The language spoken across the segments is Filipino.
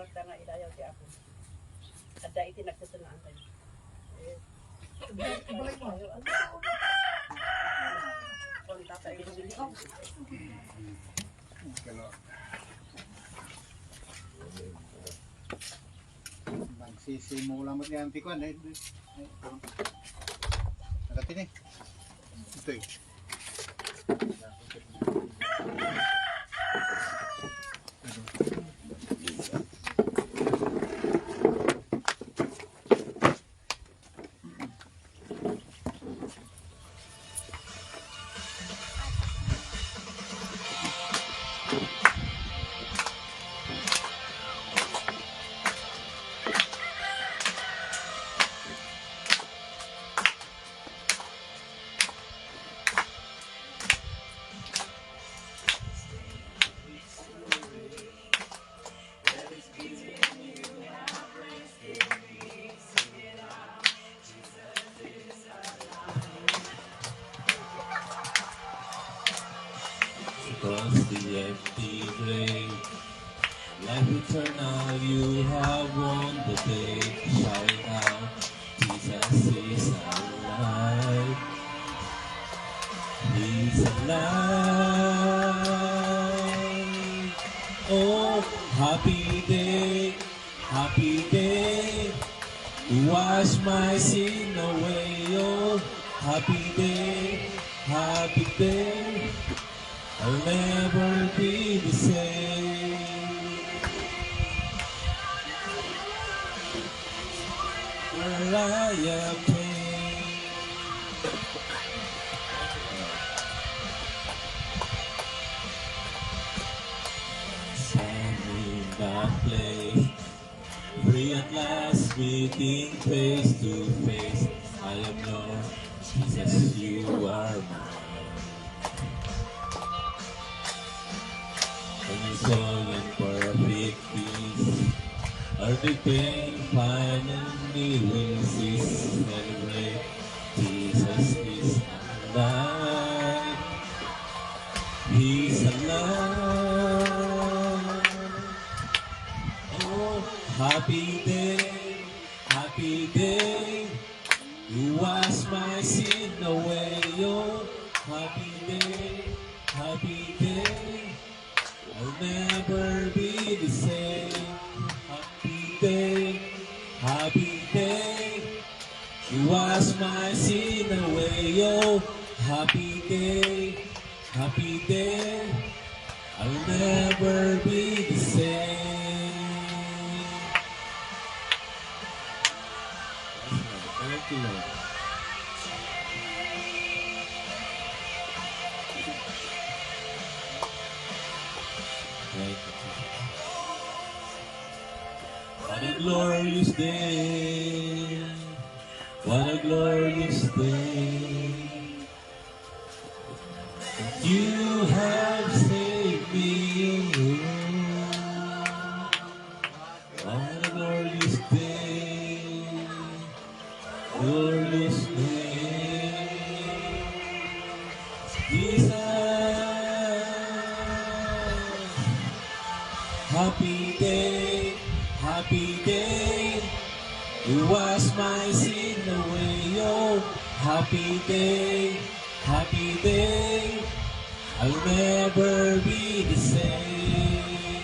magda nga ilayaw di ako. Ada iti nagsasanaan tayo. Ibalay mo. Kung tatay ko bili. Magsisimula mo niyan tikuan eh. Nagatin eh. Ito eh. Across the empty grave, life eternal, you have won the day. Shout out, Jesus is alive. He's alive. Oh, happy day, to wash my sin away. Oh, happy day, I'll never be the same. Where I am pain. Stand in that place, free at last, meeting face to face. I am Lord, Jesus, you are mine. Song and perfect peace, earthly pain finally will cease. Celebrate, Jesus is alive. He's alive. Oh, happy day, you wash my sin away. Oh, happy day. I'll never be the same. Happy day, you wash my sin away. Oh, happy day, I'll never be the same. Thank you, Lord. What a glorious day, what a glorious day. You have saved me. What a glorious day, glorious day. Jesus, happy day, you wash my sin away. Oh, happy day, I'll never be the same.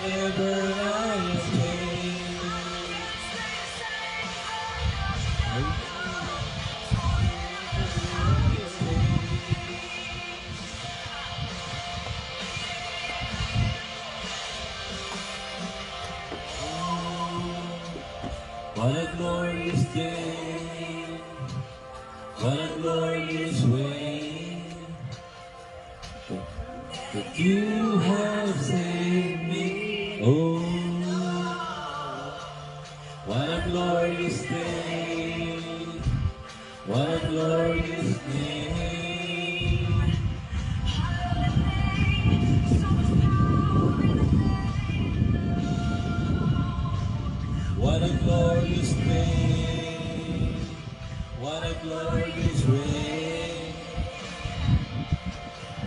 Wherever I am. What a glorious day, what a glorious way that you have saved me. Oh, what a glorious day, what a glorious day. What a glorious day. What a glorious way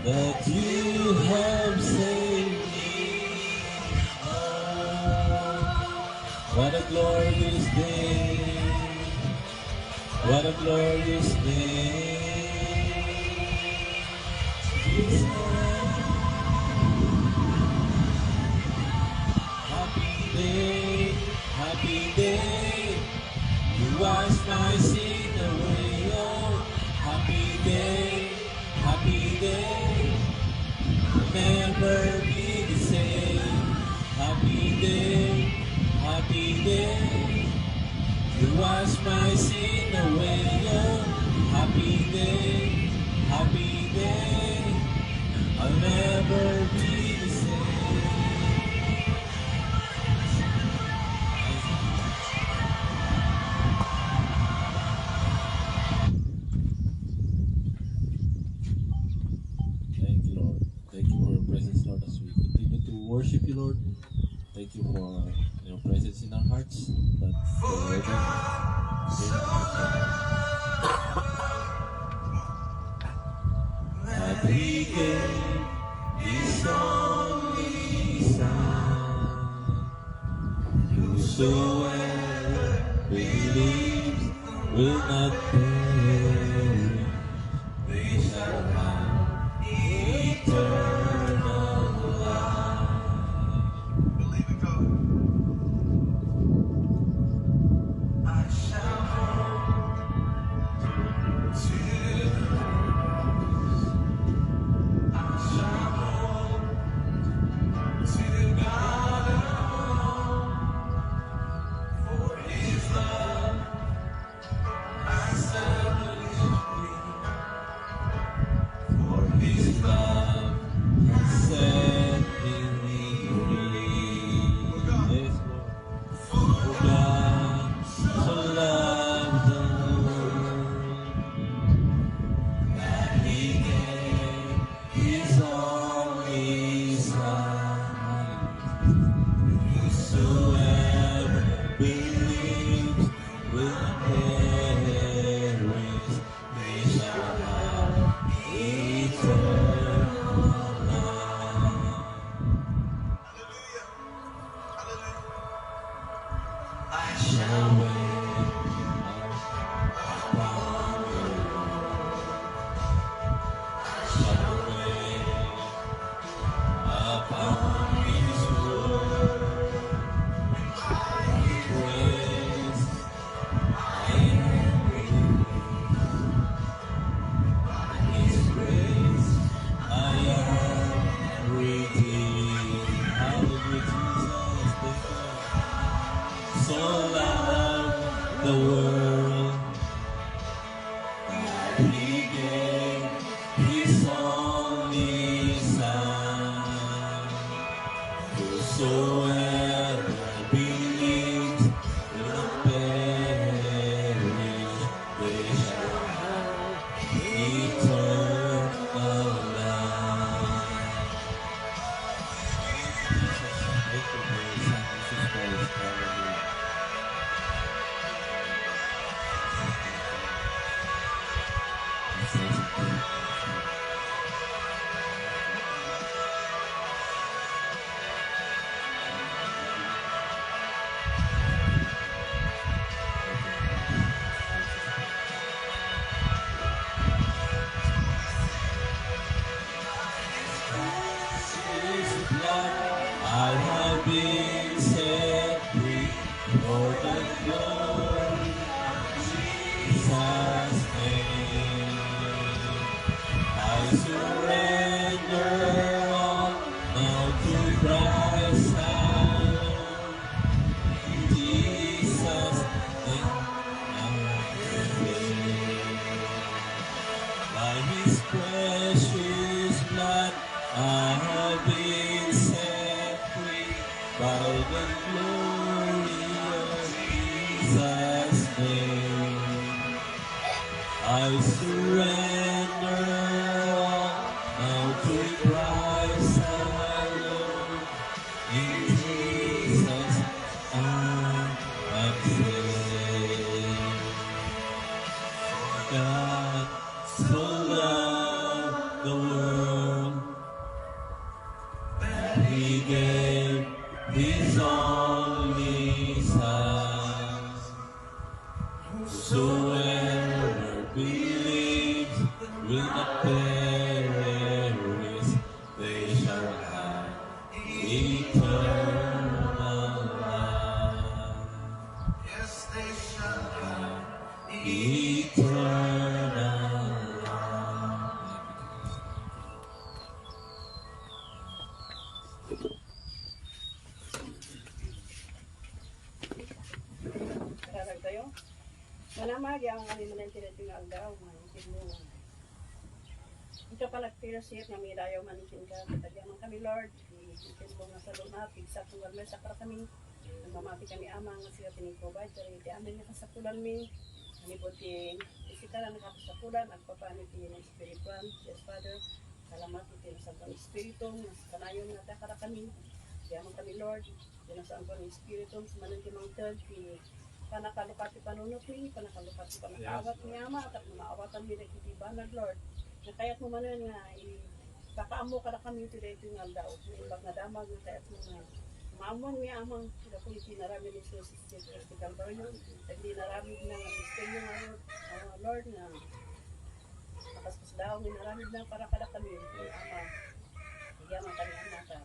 that you have saved me. Oh, what a glorious day. What a glorious day. Jesus. Happy day, happy day. You wash my sin away. Oh, happy day, happy day. Never be the same. Happy day, happy day. You wash my sin away. Oh, happy day, happy day. I'll never be the same. Thank you, Lord. Thank you for your presence, Lord, as we continue to worship you, Lord. Thank you for your presence in our hearts. That that He gave His only Son. Whosoever believes will not perish. They shall have eternal life. Believe it, God. I shall hold to the cross. I shall hold to God alone. For His love has set me free. For His love has set me free. Yes, Lord. For God so loved the world that He gave His only Son. Whosoever believes will not perish, they shall have eternal life. I shall wait upon the Lord. I shall wait upon His word. Praise I am His grace I am redeemed. Hallelujah, Jesus. Thank you. So loved the world that He gave His only Son. Whosoever believes will not perish, they shall have eternal life. Jesus, thank you for your Son, Jesus Christ. Hallelujah. His blood, I have been set free for the glory of Jesus' name. I surrender all now to Christ alone. In Jesus' name I pray. By His precious blood I have been set free by the glory of Jesus' name. I surrender all now to Christ alone. In Jesus I am saved. only Son. Whosoever believes will not perish, they shall have eternal life. Yes, they shall have eternal life. Kararag tayo. Manamag ang alimanan tinating aldaw, manikin mo. Ito pala pirasir nga may dayaw manikin ka. Katagyaman kami Lord, ikin mo nga sa lunat, igsak kong galmer sa kara kami. Nagmamati kami amang nga siya piniprovide. Dari iti amin nga kasapulan mi. Kami po ting isikalan nga kasapulan, agpapanit yung spiritual. Yes Father, salamat iti sa ang espiritu, mas kanayon nga takara kami. Diyaman kami Lord, yan sa ang espiritu, sa manantimang third, panakalupati panunot ni, panakalupati panakawat ni Ama, at maawatan mi nagtitibanag, Lord. Nakayat mo manan nga, kakaamo ka na kami today ito nga daw. Imbag na damag, nakayat mo nga, maamang mi amang, pinakuliti narami ni Jesus, Hospital Barrio, hindi narami na nga misteryo nga, Lord, nga, makaspas daw, narami na para kada kami, Ama, higyaman kami anata.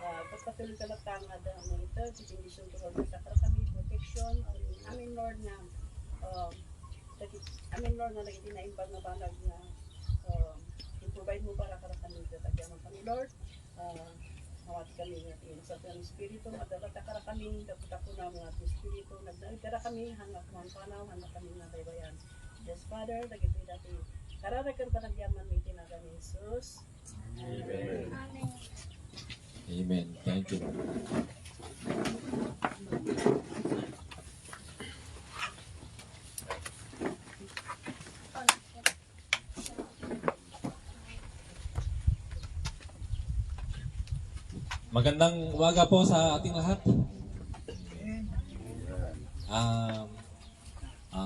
Pagpatuloy ka lang tangad ang ito, tibindisyon ko Lord, sa kami, protection, amin Lord na, amin Lord na lagi dinaimbag na banag na, i-provide mo para kami, tatagyaman kami Lord, mawati kami nga, sa ng Espiritu, madalata kara kami, dapat ako na mga Espiritu, nagdalagara kami, hanggang panaw, hanggang kami na baybayan. Yes Father, lagi po dati, kararagan panagyaman may tinaga ni Jesus. Amen. Amen. Thank you. Magandang umaga po sa ating lahat.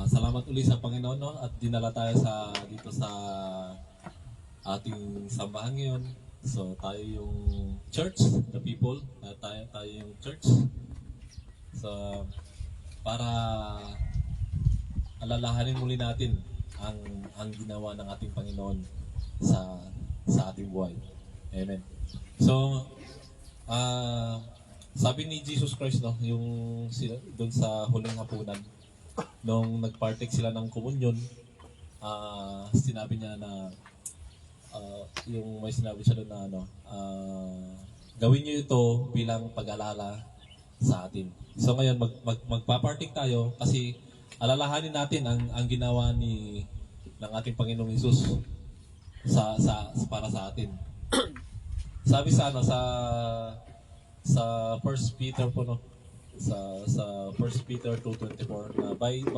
Salamat uli sa Panginoon, no? At dinala tayo dito sa ating sambahan ngayon. So tayo yung church, the people, tayo yung church. So para alalahanin muli natin ang ginawa ng ating Panginoon sa ating buhay. Amen. So sabi ni Jesus Christ, no, yung doon sa huling hapunan, nung nagpartake sila ng komunyon, sinabi niya na yung may sinabi siya doon na gawin niyo ito bilang pag-alala sa atin. So ngayon magpapartik tayo kasi alalahanin natin ang ginawa ng ating Panginoong Hesus para sa atin. Sabi sa 1 Peter po, no, sa 1 Peter 2:24 na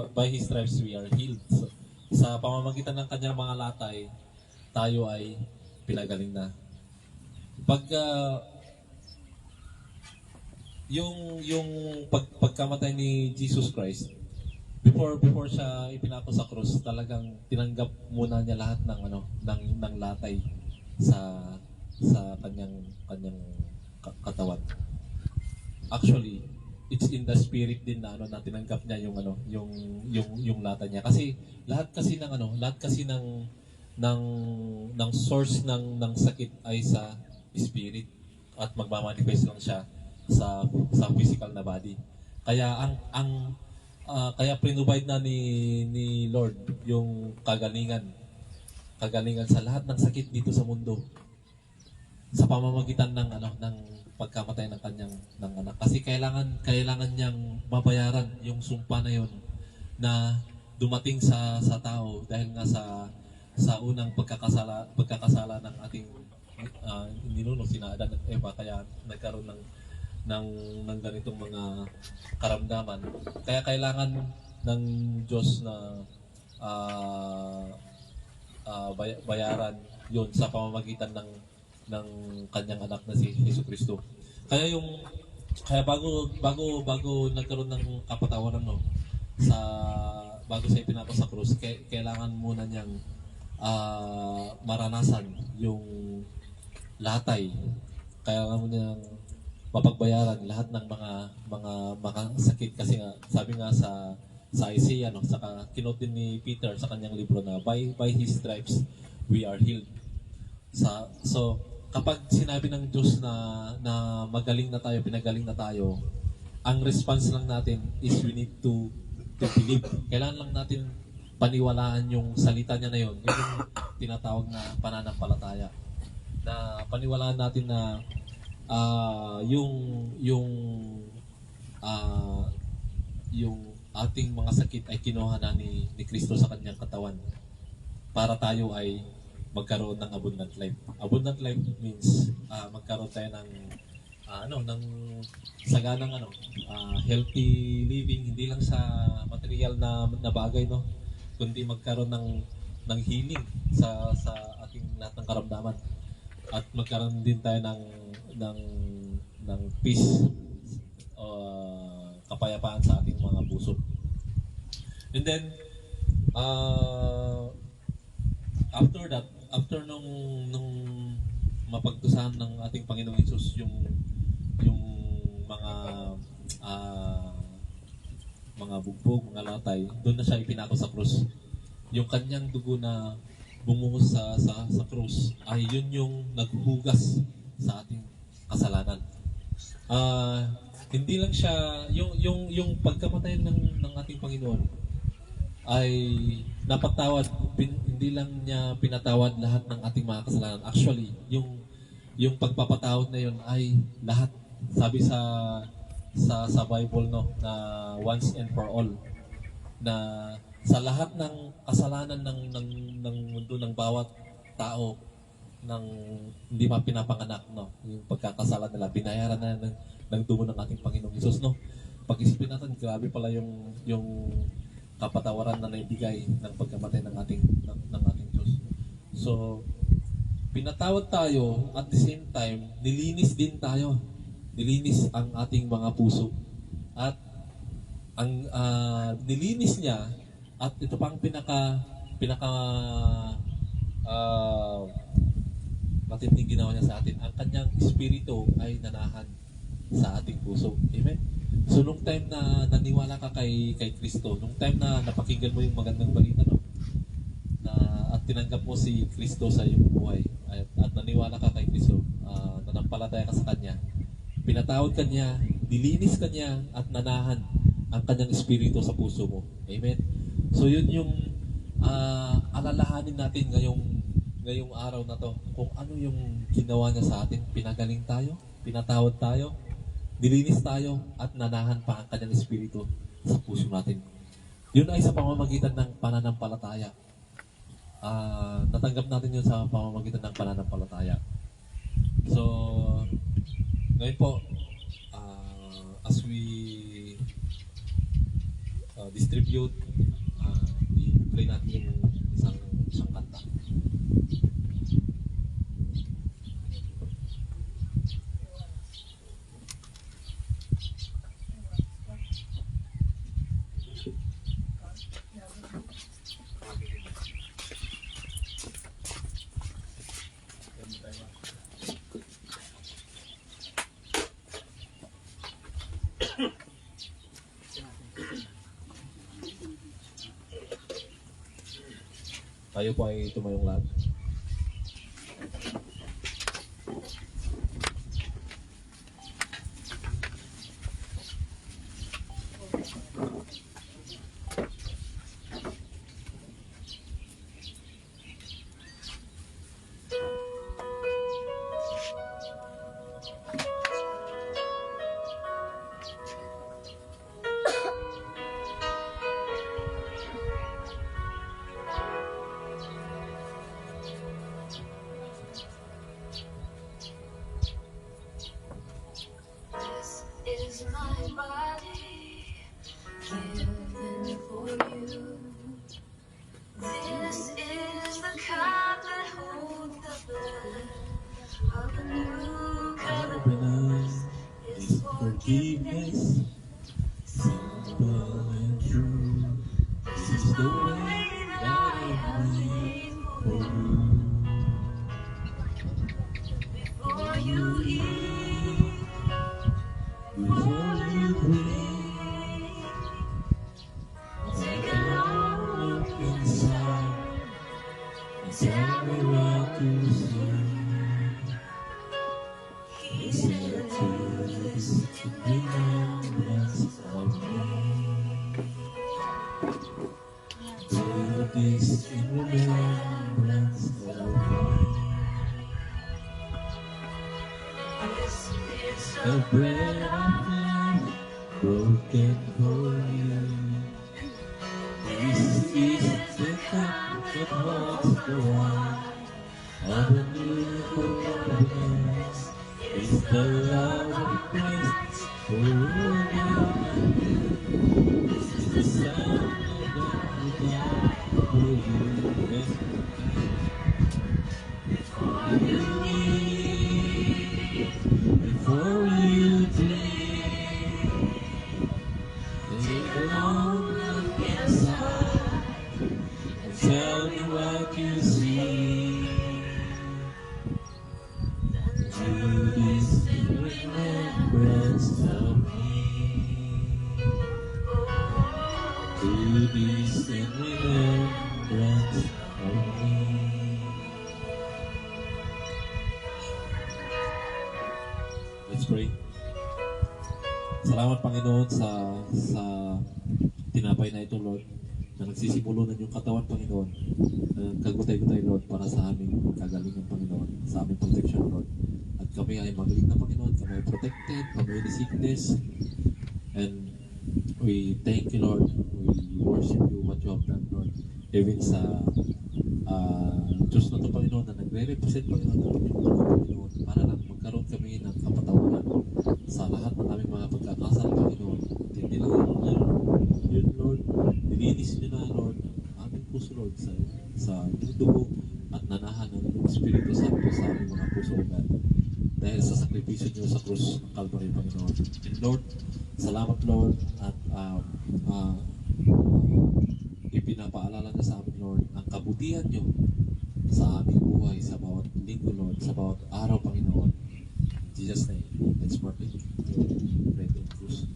by his stripes we are healed. So, sa pamamagitan ng kanyang mga latay tayo ay pinagaling na. Pagkamatay ni Jesus Christ, before siya ipinako sa krus, talagang tinanggap muna niya lahat ng latay sa kanyang katawan. Actually, it's in the spirit din na tinanggap niya yung latay niya, kasi lahat kasi ng source ng sakit ay sa spirit at magmamanifest lang siya sa physical na body. Kaya kaya provide na ni Lord yung kagalingan sa lahat ng sakit dito sa mundo sa pamamagitan ng pagkamatay ng kanyang anak, kasi kailangan niyang mabayaran yung sumpa na yon na dumating sa tao dahil nga sa unang pagkakasala ng ating ninuno sina Adan at Eva, kaya nagkaroon ng ganitong mga karamdaman. Kaya kailangan ng Diyos na bayaran yon sa pamamagitan ng kanyang anak na si Jesucristo. Kaya bago nagkaroon ng kapatawaran, no, bago siya ipinako sa krus, kailangan muna niyang maranasan yung latay. Kailangan mo niyang mapagbayaran lahat ng mga sakit, kasi nga sabi nga sa Isaiah, no, saka kinote din ni Peter sa kanyang libro na by his stripes we are healed. So kapag sinabi ng Diyos na magaling na tayo, pinagaling na tayo, ang response lang natin is we need to believe. Kailangan lang natin paniwalaan yung salita niya na yun. Yun yung tinatawag na pananampalataya. Na paniwalaan natin na yung ating mga sakit ay kinuha na ni Kristo sa kanyang katawan para tayo ay magkaroon ng abundant life. Abundant life means magkaroon tayo ng ng saganang healthy living, hindi lang sa material na bagay, no, kundi magkaroon ng healing sa ating lahat ng karamdaman, at magkaroon din tayo ng peace, kapayapaan sa ating mga puso. And then after nung mapagdusahan ng ating Panginoong Hesus yung mga bugbog, mga latay, doon na siya ipinako sa krus. Yung kanyang dugo na bumuhos sa krus ay yun yung naghuhugas sa ating kasalanan. Hindi lang siya yung pagkamatay ng ating Panginoon ay napatawad, hindi lang niya pinatawad lahat ng ating mga kasalanan. Actually, yung pagpapatawad na yun ay lahat. Sabi sa Bible, no, na once and for all, na sa lahat ng kasalanan ng mundo, ng bawat tao ng hindi pa pinapanganak, no, yung pagkakasala nila binayaran na ng dugo ng ating Panginoong Hesus, no. Pag-isipin natin, grabe pala yung kapatawaran na naibigay ng pagkamatay ng ating Diyos. So pinatawad tayo, at the same time nilinis din tayo. Nilinis ang ating mga puso. At ang nilinis niya, at ito pang pinaka matinding ginawa niya sa atin, ang kanyang espiritu ay nanahan sa ating puso. Amen? So nung time na naniwala ka kay Kristo, nung time na napakinggan mo yung magandang balita, no, at tinanggap mo si Kristo sa iyong buhay, at naniwala ka kay Kristo, nanampalataya ka sa Kanya, pinatawad ka niya, nilinis ka niya, at nanahan ang kanyang espiritu sa puso mo. Amen? So yun yung alalahanin natin ngayong araw na to, kung ano yung ginawa niya sa atin. Pinagaling tayo, pinatawad tayo, nilinis tayo, at nanahan pa ang kanyang espiritu sa puso natin. Yun ay sa pamamagitan ng pananampalataya. Natanggap natin yun sa pamamagitan ng pananampalataya. So ngayon po, as we distribute, i-play natin yung isang kanta. Tayo po ay tumayong lahat. Is my body given for you? This is the cup that holds the blood of the new covenant. Is forgiveness simple and true? This is the way that I have lived for you. Before you eat this in remembrance of me. This is The bread of life broken for you. This is the cup that holds the wine of the new covenant. It's the love of Christ for you. It's the Son of God who died for you. Yes. Before you dream, take a long look inside and tell me what you see. Do this in remembrance of me. Do this in remembrance of me. Let's pray. Salamat Panginoon sa tinapay na ito, Lord, na nagsisimulo ng iyong katawan, Panginoon. Kagutay-gutay, Lord, para sa aming kagalingan, Panginoon, sa aming protection, Lord. At kami ay magaling na, Panginoon. Kami ay protected from any sickness. And we thank you, Lord. We worship you, what you have done, Lord. Even sa Diyos na ito, Panginoon, na nagre-represent, Panginoon, ng inyong dugo, Panginoon, para lang magkaroon kami ng kapatawaran sa lahat ng aming mga pagkakasala, Panginoon. Hindi lang yun, Lord. Nilinis niyo na, Lord, ang aming puso, Lord, sa inyong dugo at nanahan ng inyong Espiritu Santo sa aming mga puso, God. Dahil sa sakripisyo niyo sa krus ng Calvary, Panginoon. And Lord, salamat, Lord, at ipinapaalala na sa amin, Lord, ang kabutihan niyo sa aming buhay, sa bawat linggo, Lord, sa bawat araw, Panginoon. In Jesus' name, let's partake in bread and juice.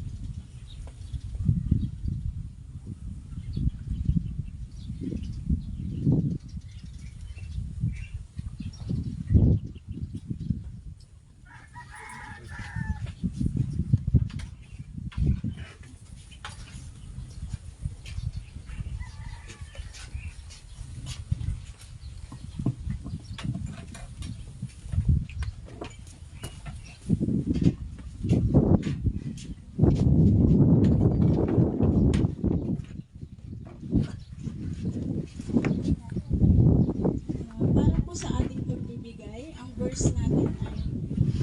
Para po sa ating pagbibigay, ang verse natin ay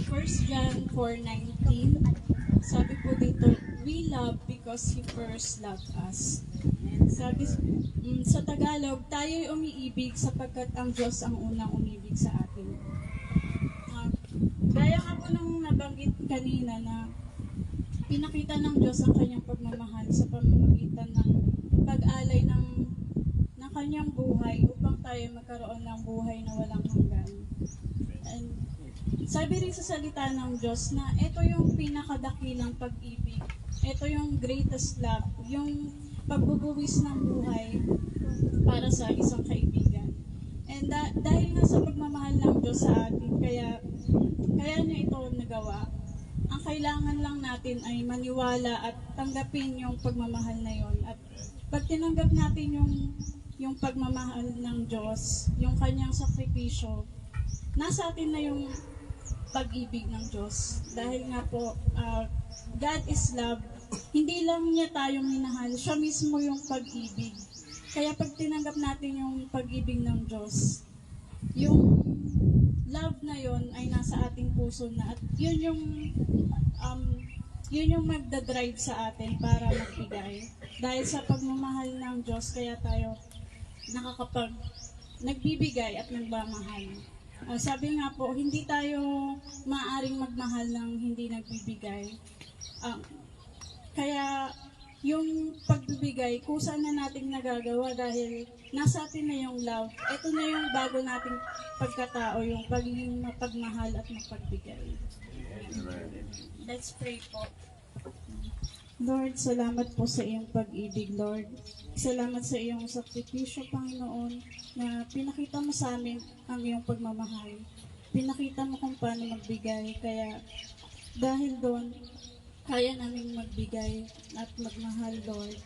1 John 4:19. Sabi po dito, we love because He first loved us. And sabi sa Tagalog, tayo'y umiibig sapagkat ang Diyos ang unang umibig sa atin. Gaya nga po nung nabanggit kanina na pinakita ng Diyos ang kanyang pagmamahal sa pamamagitan ng pag-alay ng kanyang buhay upang tayo magkaroon ng buhay na walang hanggan. And sabi rin sa salita ng Diyos na ito yung pinakadakilang pag-ibig. Ito yung greatest love, yung pagbubuwis ng buhay para sa isang kaibigan. And dahil nga sa pagmamahal ng Diyos sa atin, kaya niya ito nagawa. Ang kailangan lang natin ay maniwala at tanggapin yung pagmamahal na yon. At pag tinanggap natin yung pagmamahal ng Diyos, yung kanyang sakripisyo, nasa atin na yung pag-ibig ng Diyos. Dahil nga po, God is love. Hindi lang niya tayong minahal, siya mismo yung pag-ibig. Kaya pag tinanggap natin yung pag-ibig ng Diyos, yung love na yon ay nasa ating puso na. At yun yung magdadrive sa atin para magbigay. Dahil sa pagmamahal ng Diyos, kaya tayo nagbibigay at nagmamahal. Sabi nga po, hindi tayo maaaring magmahal ng hindi nagbibigay. Kaya yung pagbibigay, kusa na nating nagagawa dahil nasa atin na yung love. Ito na yung bago nating pagkatao, yung pagiging mapagmahal at mapagbigay. Let's pray po. Lord, salamat po sa iyong pag-ibig, Lord. Salamat sa iyong sakripisyo, Panginoon, na pinakita mo sa amin ang iyong pagmamahal. Pinakita mo kung paano magbigay, kaya dahil doon, kaya namin magbigay at magmahal, Lord.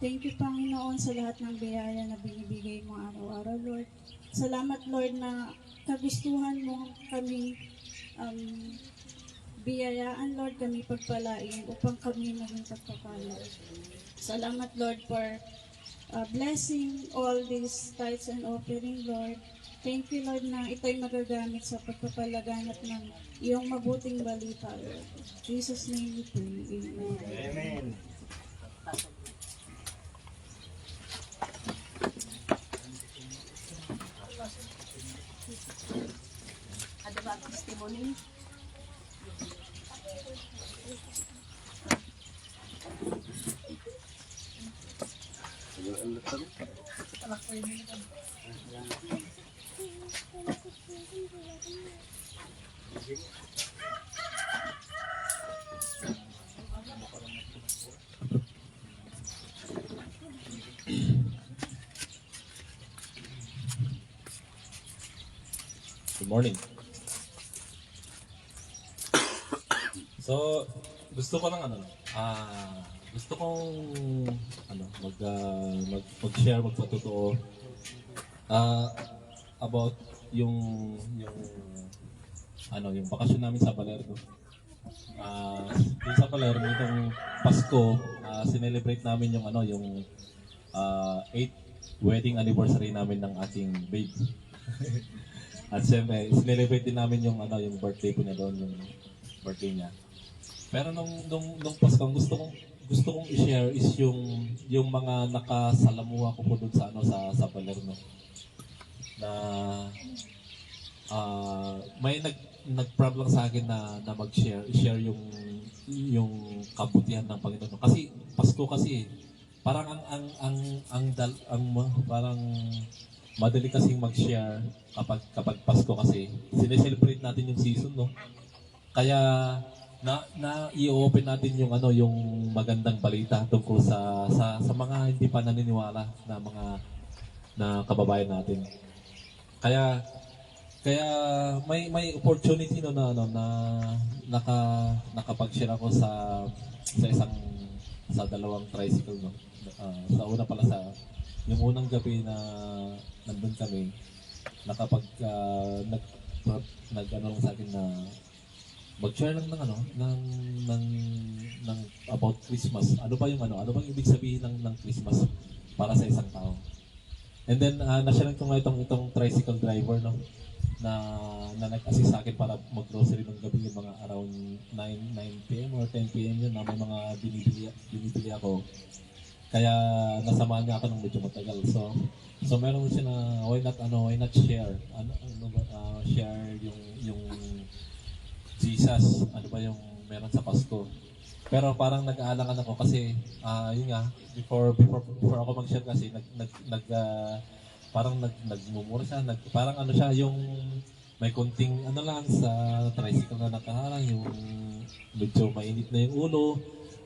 Thank you, Panginoon, sa lahat ng biyaya na binibigay mo araw-araw, Lord. Salamat, Lord, na kagustuhan mo kami biyayaan, Lord, kami pagpalain upang kami maging pagpapala. Salamat, Lord, for blessing all these tithes and offering, Lord. Thank you, Lord, na ito'y magagamit sa pagpapalaganap ng iyong mabuting balita, Lord. In Jesus' name we pray. Amen. Amen. Ada ba testimony? Good morning. So, gusto ko lang gusto kong mag-share, magpatotoo about yung bakasyon namin sa Balerno. Yung sa Balerno itong Pasko, sinelebrate namin yung 8th wedding anniversary namin ng ating babe. At siyempre, sinelebrate din namin yung birthday po niya doon, yung birthday niya. Pero nung Pasko, gusto kong i-share is yung mga nakasalamuha ko po doon sa Balerno. Na may nag-prab lang sa akin na i-share yung kabutihan ng Panginoon. Kasi Pasko kasi parang parang madali kasing mag-share kapag Pasko kasi sineselebrate natin yung season, no? Kaya i-open natin yung magandang balita tungkol sa mga hindi pa naniniwala na kababayan natin. Kaya may opportunity na nakapag-share ako sa dalawang tricycle, no. Sa una pala yung unang gabi na nandun kami, nag sa akin na mag-share lang ng about Christmas. Ano ba bang ibig sabihin ng Christmas para sa isang tao? And then na-share ko nga itong tricycle driver, no, na nag-assist sa akin para mag-grocery ng gabi, yung mga around 9 PM or 10 PM yun, na may mga binibili ako. Kaya nasamahan niya ako ng medyo matagal. So meron siya na why not share share yung Jesus, ano ba yung meron sa Pasko. Pero parang nag-aalangan ako kasi yun nga, before ako mag-share kasi parang nagmumura siya, parang siya yung may konting lang sa tricycle na nakaharang, yung medyo mainit na yung ulo,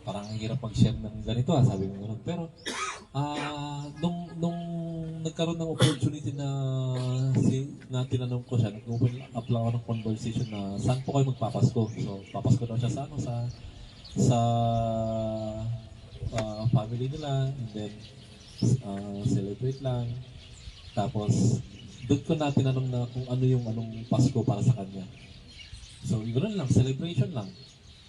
parang ang hirap mag-share ng ganito, sabi mo gano'n. Pero nung nagkaroon ng opportunity na tinanong ko siya, nag-open up lang ako ng conversation na saan po kayo magpapasko. So papasko daw siya sa family nila, and then celebrate lang. Tapos doon ko na tinanong na kung anong Pasko para sa kanya. So ganoon lang, celebration lang.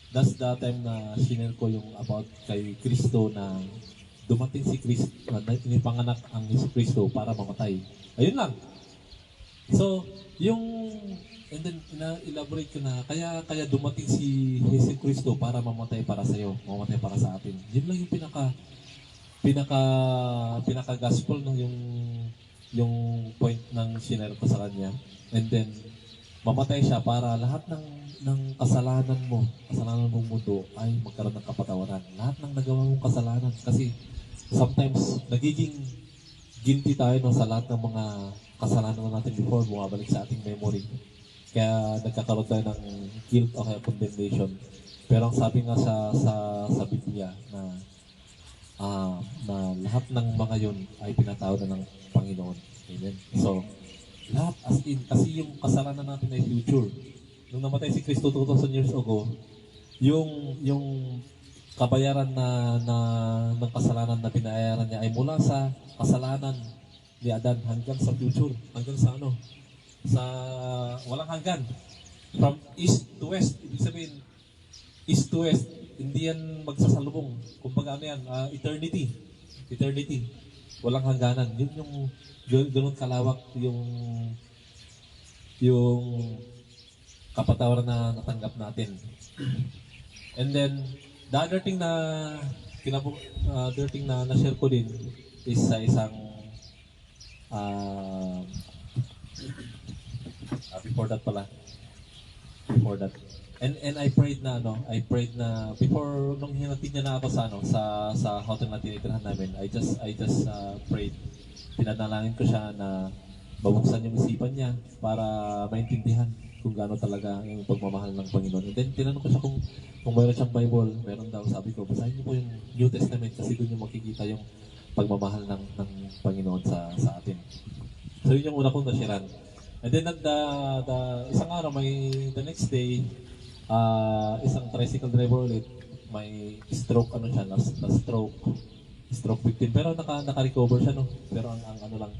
That's the time na sinare ko yung about kay Kristo na dumating si Kristo, inipanganak ang Kristo para mamatay. Ayun lang. So, and then elaborate ko na kaya dumating si Jesus Kristo para mamatay para sa iyo, mamatay para sa atin. Yun lang yung pinaka gospel ng yung point ng sinare ko sa kanya. And then mamatay siya para lahat ng kasalanan mong mundo ay magkaroon ng kapatawaran. Lahat ng nagawa mong kasalanan, kasi sometimes nagiging guilty tayo sa lahat ng mga kasalanan natin before, bumabalik sa ating memory. Kaya nagkakaroon tayo ng guilt o kaya condemnation. Pero ang sabi nga sa Biblia na lahat ng mga yun ay pinatawad na ng Panginoon. Amen. So, lahat as in, kasi yung kasalanan natin ay future. Nung namatay si Kristo 2,000 years ago, yung kabayaran ng kasalanan na binayaran niya ay mula sa kasalanan ni Adan hanggang sa future, hanggang sa sa walang hanggan. From east to west, ibig sabihin, east to west, hindi yan magsasalubong. Kumbaga eternity. Eternity. Walang hangganan. Yun yung ganun kalawak yung kapatawaran na natanggap natin. And then, the other thing na na-share ko din is sa isang before that. And I prayed na before nung hinatid niya na ako sa hotel na tinitirhan namin, I just prayed. Pinanalangin ko siya na babuksan yung isipan niya para maintindihan kung gaano talaga yung pagmamahal ng Panginoon. And then tinanong ko siya kung mayroon siyang Bible, meron daw. Sabi ko, basahin niyo po yung New Testament kasi doon yung makikita yung pagmamahal ng Panginoon sa atin. So yun yung una kong nashiran. And then the isang araw, the next day, isang tricycle driver ulit, may stroke stroke victim. Pero naka-recover siya, no? Pero ang lang,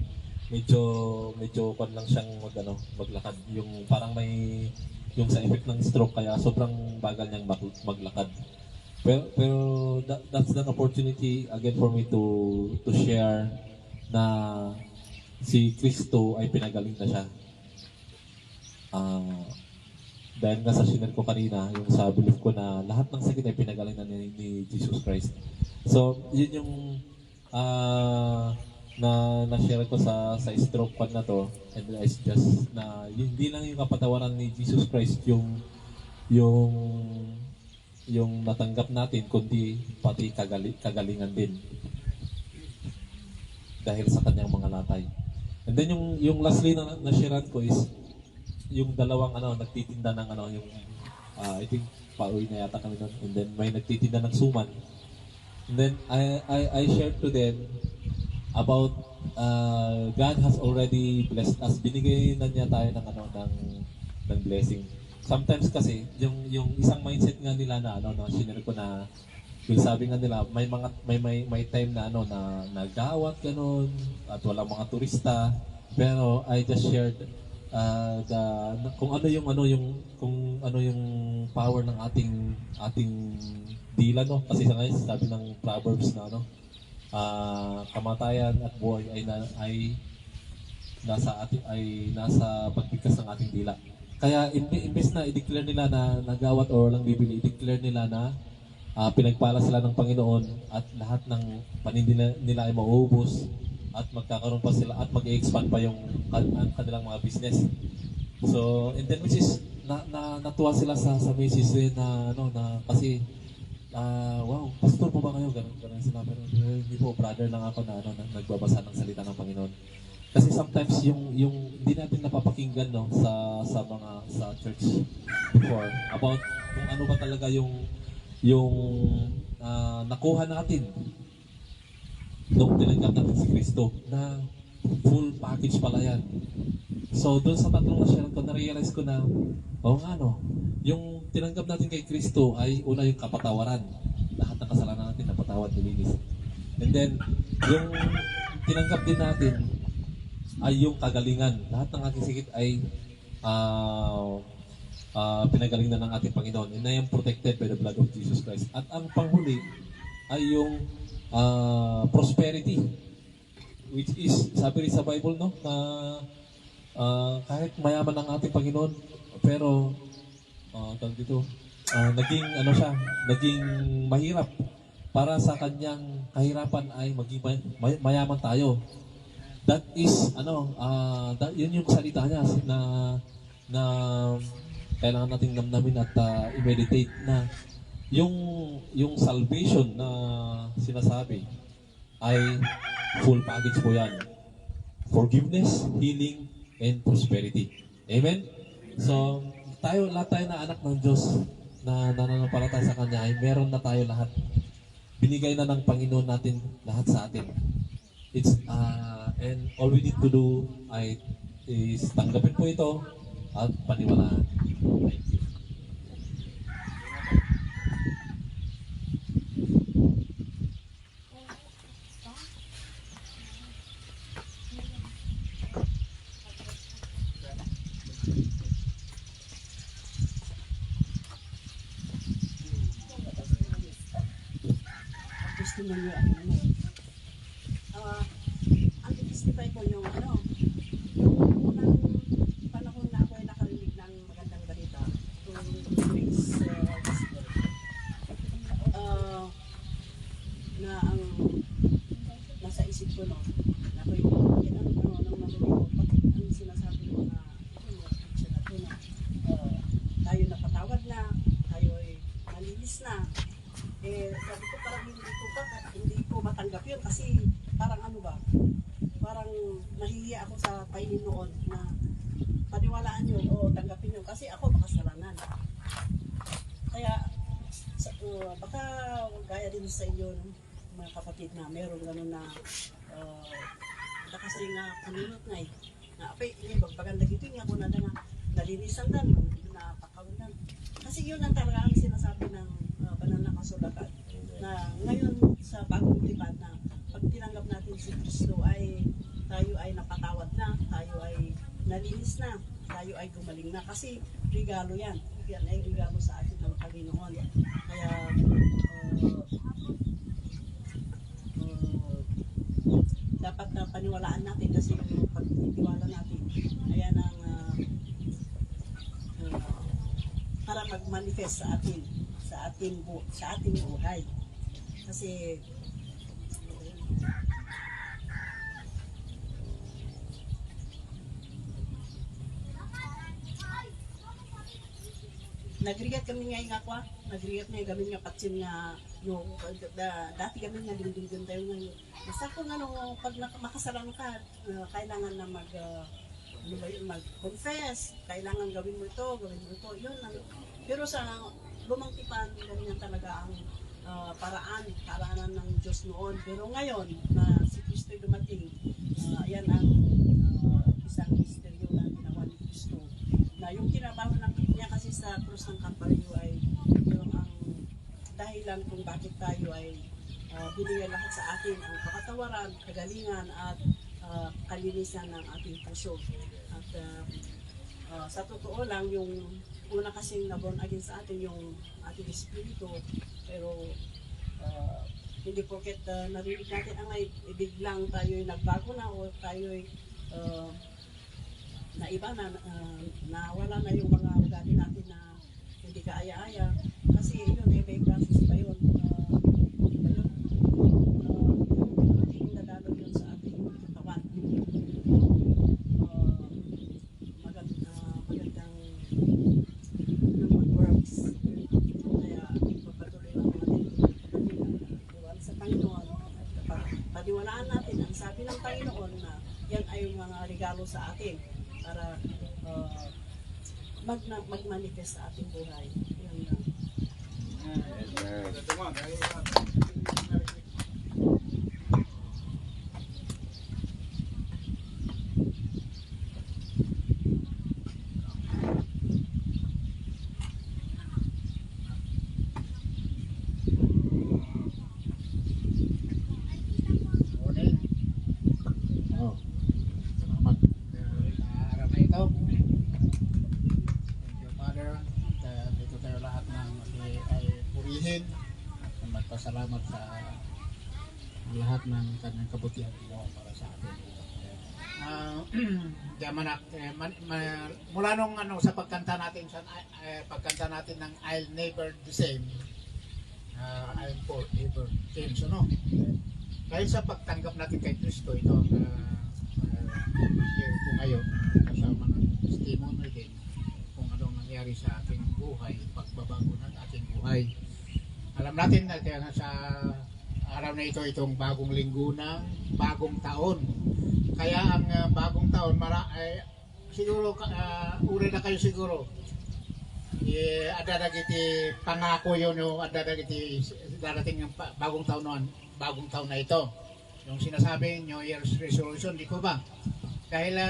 medyo pan lang siyang maglakad. Yung parang yung sa effect ng stroke kaya sobrang bagal niyang maglakad. Pero that's an opportunity again for me to share na si Kristo ay pinagaling na siya. Dahil nga sa sinare ko kanina, yung sa belief ko na lahat ng sakit ay pinagaling na ni Jesus Christ. So, yun yung na-share ko sa stroke pan na to, and it's just na hindi lang yung kapatawaran ni Jesus Christ yung natanggap natin, kundi pati kagalingan din dahil sa kanyang mga latay. And then yung lastly na sharean ko is yung dalawang nagtitinda ng yung I think pauwi na yata kami nun, and then may nagtitinda ng suman. And then I shared to them about God has already blessed us. Binigay na niya tayo ng blessing. Sometimes kasi yung isang mindset nga nila na sinare ko na yung sabi nga nila may time na na nagawat ganun at walang mga turista, pero I just shared kung ano yung power ng ating dila, no? Kasi sa ngayon sabi ng Proverbs na kamatayan at buhay ay nasa pagbigkas ng ating dila. Kaya imbes na i-declare nila na nagawat o lang bibili, i-declare nila na pinagpala sila ng Panginoon at lahat ng paninda nila ay mauubos at magkakaroon pa sila at mag-expand pa yung kanilang mga business. So, and then which is natuwa sila sa message din na kasi wow, pastor po ba kayo? Ganun sila. Pero hindi po, brother lang ako na nagbabasa ng salita ng Panginoon. Kasi sometimes yung hindi natin napapakinggan sa church before about kung ano ba talaga yung nakuha natin nung tinanggap natin si Kristo, na full package pala yan. So doon sa tatlong na-share ko, na-realize ko na yung tinanggap natin kay Kristo ay una yung kapatawaran. Lahat ng kasalanan natin napatawad, nilinis. And then yung tinanggap din natin ay yung kagalingan. Lahat ng ating sakit ay pinagaling na ng ating Panginoon, and I am protected by the blood of Jesus Christ. At ang panghuli ay yung prosperity, which is sabi rin sa Bible na kahit mayaman ang ating Panginoon, pero naging mahirap para sa kanyang kahirapan ay maging mayaman tayo. That is yun yung salita niya na kailangan nating namnamin at i-meditate na yung salvation na sinasabi ay full package po yan. Forgiveness, healing, and prosperity. Amen? So, lahat tayo na anak ng Diyos na nananampalataya sa Kanya ay meron na tayo lahat. Binigay na ng Panginoon natin lahat sa atin. And all we need to do is tanggapin po ito at paniwalaan. Thank you. testimonyo at ano. Ang i-testify ko yung unang panahon na ako ay nakarinig ng magandang balita kung Grace na ang nasa isip ko noon na ako'y bakit nang narinig ko, bakit ang sinasabi ko na yung picture na ito na tayo napatawad na, tayo ay malinis na. Sabi ko parang hindi ko matanggap yun kasi parang parang nahihiya ako sa Panginoon na paniwalaan yun o tanggapin yun kasi ako makasalanan. Kaya baka gaya din sa inyo mga kapatid na meron gano'n na kasi nga kuminot na na apay bagbagan dagito nga ako na nga nalinisan dan na pakawanan kasi yun ang talaga ang sinasabi ng banal na kasulatan na ngayon sa bagong lipat na pag tinanggap natin si Kristo ay tayo ay napatawad na, tayo ay nalinis na, tayo ay gumaling na kasi regalo yan ay regalo sa atin ng Panginoon. Kaya dapat na paniwalaan natin kasi yung pagtitiwala natin ayan ang para mag-manifest sa ating buhay kasi nagrigat kami nga ako nagrigat na kami nga patsin nga yung dati kami nga dingding tayo nga basta kung pag makasalan ka kailangan na mag-confess, kailangan gawin mo ito, yun lang. Pero sa lumang tipan, ganyan talaga ang paraanan ng Diyos noon. Pero ngayon, na si Kristo dumating, ayan ang isang misteryo na ginawa ni Kristo. Na yung kinabaho ng niya kasi sa krus ng Kalbaryo ay yung ang dahilan kung bakit tayo ay binigay lahat sa atin ang pakatawaran, kagalingan at kalinisan ng ating puso. At sa totoo lang, yung una kasing naborn again sa atin yung ating espiritu, pero hindi porket narinig natin ang biglang tayo'y nagbago na o tayo'y naiba na, nawala na yung mga ugali natin na hindi kaaya-aya. Kasi yun, may process pa yun. Hindi nadalo yun sa ating katawan. Magandang works. Kaya pagpatuloy lang natin pagpatuloy sa Panginoon. Paniwalaan natin ang sabi ng Panginoon na yan ay mga regalo sa atin para mag-manifest sa ating buhay. Yan lang. Magpasalamat sa lahat ng kanyang kabutihan para sa atin. Jamanak, mula nung sa pagkanta natin ng I'll Never the Same, I'll Forever Change, dahil sa pagtanggap natin kay Kristo, ito ang share ko ngayon kasama ng testimony din kung anong nangyari sa ating buhay, pagbabago ng ating buhay. Alam natin na sa araw na ito, itong bagong linggo ng bagong taon. Kaya ang bagong taon, siguro, uri na kayo siguro. Ada na kiti pangako yun, ada na kiti darating ng bagong taon na ito. Yung sinasabi, New Year's Resolution, di ko ba? Dahil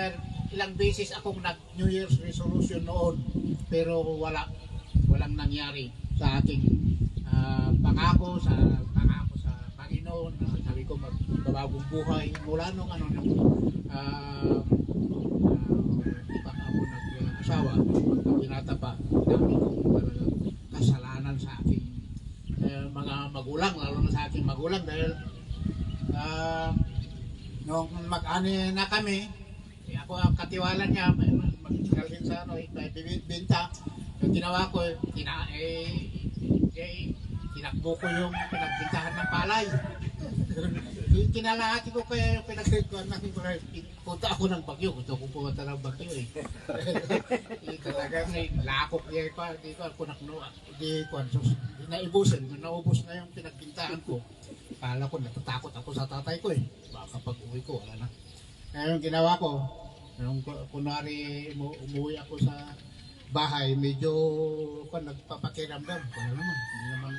ilang beses akong nag-New Year's Resolution noon, pero walang nangyari sa ating pangako sa Panginoon. Sabi ko magbabagong buhay mula nung pa ako nag-asawa, binata pa, dami kong kasalanan sa aking mga mga magulang, lalo na sa aking magulang dahil nung mag-ani na kami, ako ang katiwala niya, mag-dalhin sa bibinta. Yung ginawa ko, tinakbo ko yung pinagbintahan ng palay. Yung kinalahati ko kaya yung pinagkikuan natin ko rin, punta ako ng Bagyo. Gusto kong pumunta ng Bagyo eh. Talagang lakok niya pa, di ko kunakno, di ko, so, naibusin, naubos na yung pinagbintahan ko. Kala ko, natatakot ako sa tatay ko eh. Baka pag uwi ko, wala na. Kaya yung ginawa ko, yung kunwari umuwi ako sa bahay, medyo nagpapakiramdam. Wala naman, hindi naman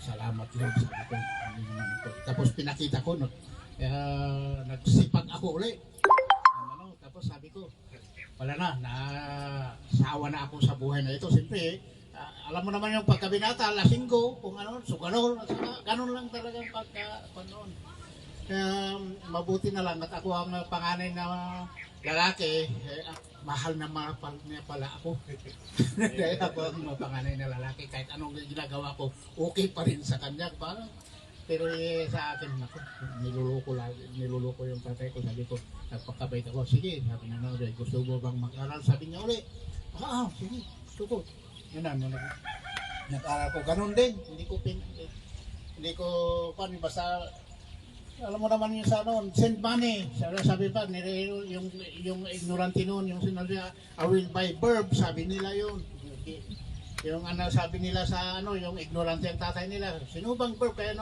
salamat lang sabi ko. Hindi naman ito. Tapos pinakita ko, nagsipag ako ulit. Tapos sabi ko, wala na, sawa na ako sa buhay na ito. Siyempre, alam mo naman yung pagkabinata, lasinggo, kung ano, sugarol, ganun lang talagang pagka-panoon. Kaya mabuti na lang at ako ang panganay na lalaki, mahal na mahal niya pala ako. Dahil ako ang panganay na lalaki, kahit anong ginagawa ko, okay pa rin sa kanya. Pero sa akin, niluluko yung tatay ko. Sabi ko, nagpakabait ako, sige, sabi na gusto mo bang mag-aral? Sabi niya ulit, sige, gusto ko. Yun na, nag-aral ko. Ganun din, hindi ko, basta, alam mo naman yung sa noon, send money. Sabi pa, yung ignorante noon, yung sinabi, I will buy verb, sabi nila yun. Yung sabi nila sa yung ignorante ang tatay nila, sino bang verb? Kaya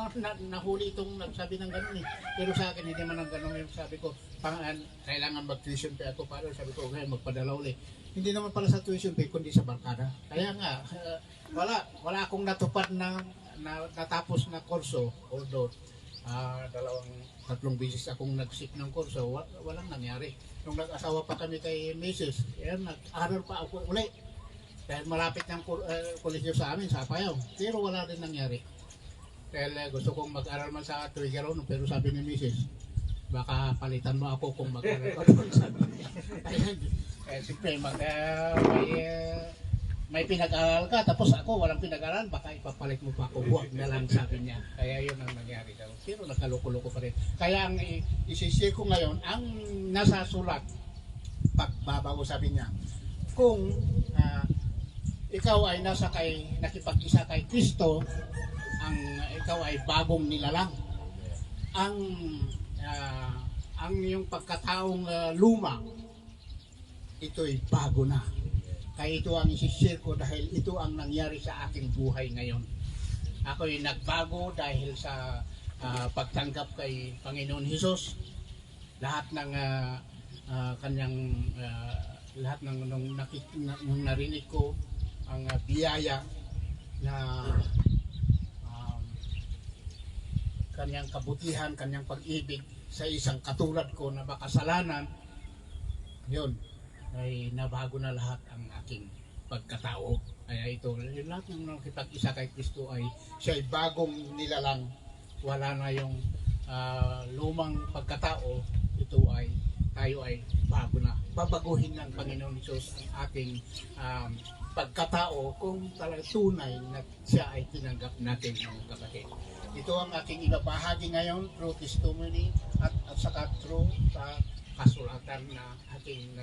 nahuli itong nagsabi ng gano'n eh. Pero sa akin, hindi man ang gano'n yung sabi ko, kailangan mag-tuition pay ako para, sabi ko, okay, magpadala ulit. Hindi naman pala sa tuition pay, kundi sa barkada. Kaya nga, wala akong natupad na natapos na kurso, although, 2-3 beses akong nag-sit ng kurso, walang nangyari. Nung nag-asawa pa kami kay Mrs., nag-aral pa ako ulit. Dahil malapit ng kolehiyo sa amin, sa Apayao. Pero wala rin nangyari. Dahil gusto kong mag-aral man sa Tuigaron, pero sabi ni Mrs., baka palitan mo ako kung mag-aral ko doon. Kaya siyempre, may pinag-aral ka, tapos ako walang pinag-aral, baka ipapalit mo pa ako, huwag na lang, sabi niya. Kaya yun ang nangyari daw. Pero nagkaloko-loko pa rin. Kaya ang isisir ko ngayon, ang nasa sulat, pagbabago sabi niya, kung ikaw ay nakipag-isa kay Kristo, ikaw ay bagong nilalang. Ang yung pagkataong luma, ito'y bago na. Kaya ito ang isishare ko dahil ito ang nangyari sa aking buhay ngayon. Ako'y nagbago dahil sa pagtanggap kay Panginoon Hesus. Lahat ng lahat ng nung narinig ko ang biyaya na kanyang kabutihan, kanyang pag-ibig sa isang katulad ko na makasalanan, yun, ay nabago na lahat ang aking pagkatao. Kaya ito, lahat ng nakipag-isa kay Kristo ay siya ay bagong nilalang. Wala na yung lumang pagkatao. Tayo ay bago na. Babaguhin ng Panginoon Hesus ang ating pagkatao kung talagang tunay na siya ay tinanggap natin, mga kapatid. Ito ang aking ibabahagi ngayon through testimony at saka through sa kasulatan na aking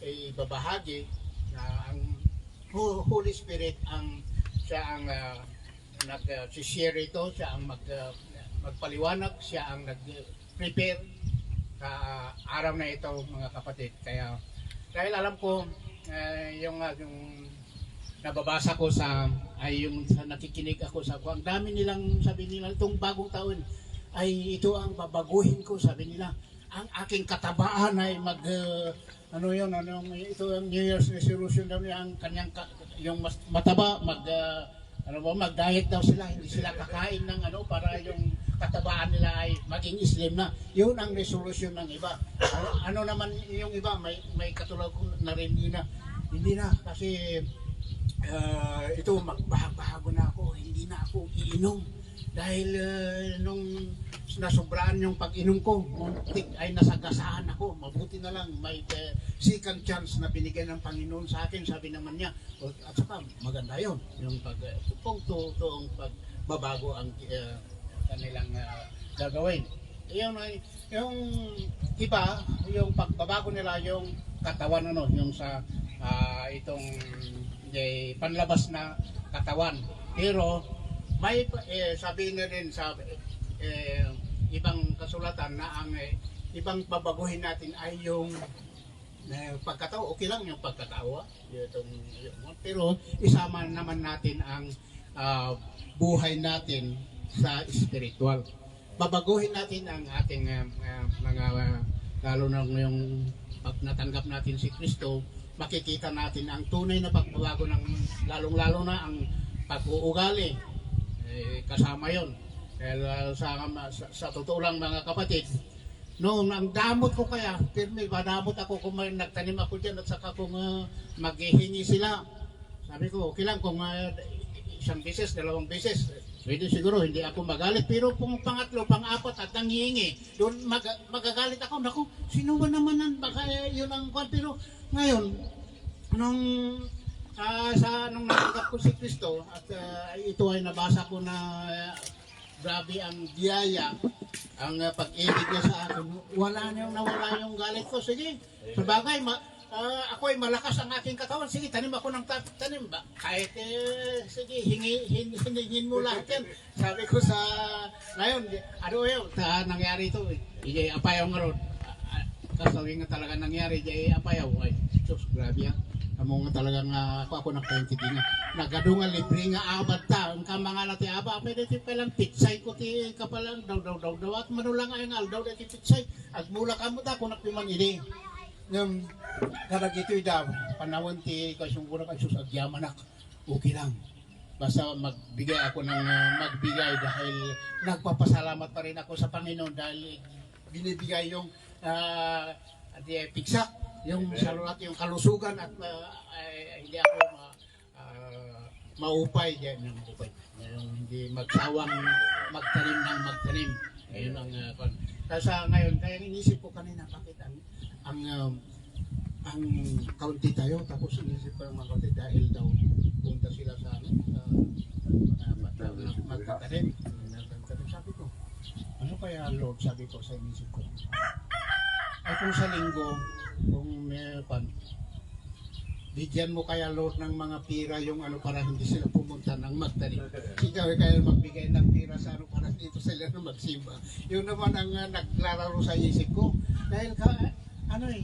ibabahagi na ang Holy Spirit siya ang nag-share ito, siya ang magpaliwanag, siya ang nag-prepare sa araw na ito, mga kapatid. Kaya dahil alam ko yung nababasa ko yung nakikinig ako ang dami nilang sabi nila itong bagong taon ay ito ang babaguhin ko, sabi nila. Ang aking katabaan ay ito ang New Year's resolution daw niya, ang kanyang yung mataba, mag-diet daw sila, hindi sila kakain ng para yung katabaan nila ay maging slim na. Yun ang resolution ng iba. Ano naman yung iba, may katulad ko na rin hindi na kasi ito magbago na ako, hindi na ako iinom. Dahil nung nasubraan yung pag-inom ko. Muntik ay nasagasaan ako. Mabuti na lang may second chance na binigyan ng Panginoon sa akin. Sabi naman niya, at saka maganda yun. Yung kung toong pagbabago ang kanilang gagawin. Yung iba, yung pagbabago nila, yung katawan, yung sa itong panlabas na katawan. Pero may sabi na rin sa ibang kasulatan na ang ibang babaguhin natin ay yung pagkatao. Okay lang yung pagkatao, pero isama naman natin ang buhay natin sa spiritual. Babaguhin natin ang ating mga lalo na yung pag natanggap natin si Kristo, makikita natin ang tunay na pagbabago ng lalong-lalo na ang pag-uugali. Kasama yon. Dahil sa totoo lang mga kapatid, noon ang damot ko kaya, firme, madamot ako kung may nagtanim ako dyan at saka kung maghihingi sila. Sabi ko, okay lang kung isang beses, dalawang beses, pwede siguro hindi ako magalit. Pero kung pangatlo, pang-apat at nanghihingi, doon magagalit ako. Naku, sino ba naman baka yun ang kwan. Pero ngayon, nung natanggap ko si Kristo at ito ay nabasa ko na grabe ang biyaya, ang pag-ibig niya sa akin, nawala yung galit ko. Sige, sabagay, ako ay malakas ang aking katawan. Sige, tanim ako ng tanim ba? Kahit, sige, hingin mo lahat yan. Sabi ko sa, ngayon, ano yun, nangyari ito, apayaw nga ron. Kasawin nga talaga nangyari, apayaw. Ay, Diyos, grabe yan. Amo nga talagang ako nagkaintindihan. Nagadungan libre nga abad ta. Ang mga nati aba, pwede ti palang pitsay ko ti kapalang daw. At manulang ay nga daw ti pitsay. At mula ka mo ta kung napiman ini. Karag ito'y daw, panahon ti kasyungura ka sus agyaman ak. Okay lang. Basta magbigay ako ng magbigay dahil nagpapasalamat pa rin ako sa Panginoon dahil binibigay yung pigsak. Yung salulat, yung kalusugan at hindi ako maupay diyan ng upay. Yung hindi magsawang magtanim ng magtanim. Ayun ang kasi ngayon kaya inisip ko kanina bakit ang kaunti tayo tapos inisip ko ng mga kaunti dahil daw punta sila sa magtatanim. Sabi ko, ano kaya Lord, sabi ko sa inisip ko. Ay kung sa linggo, kung bigyan mo kaya Lord ng mga pira yung para hindi sila pumunta ng magtanim. Ikaw kaya magbigay ng pira sa para dito sila na magsimba. Yun naman ang naglalaro sa isip ko. Dahil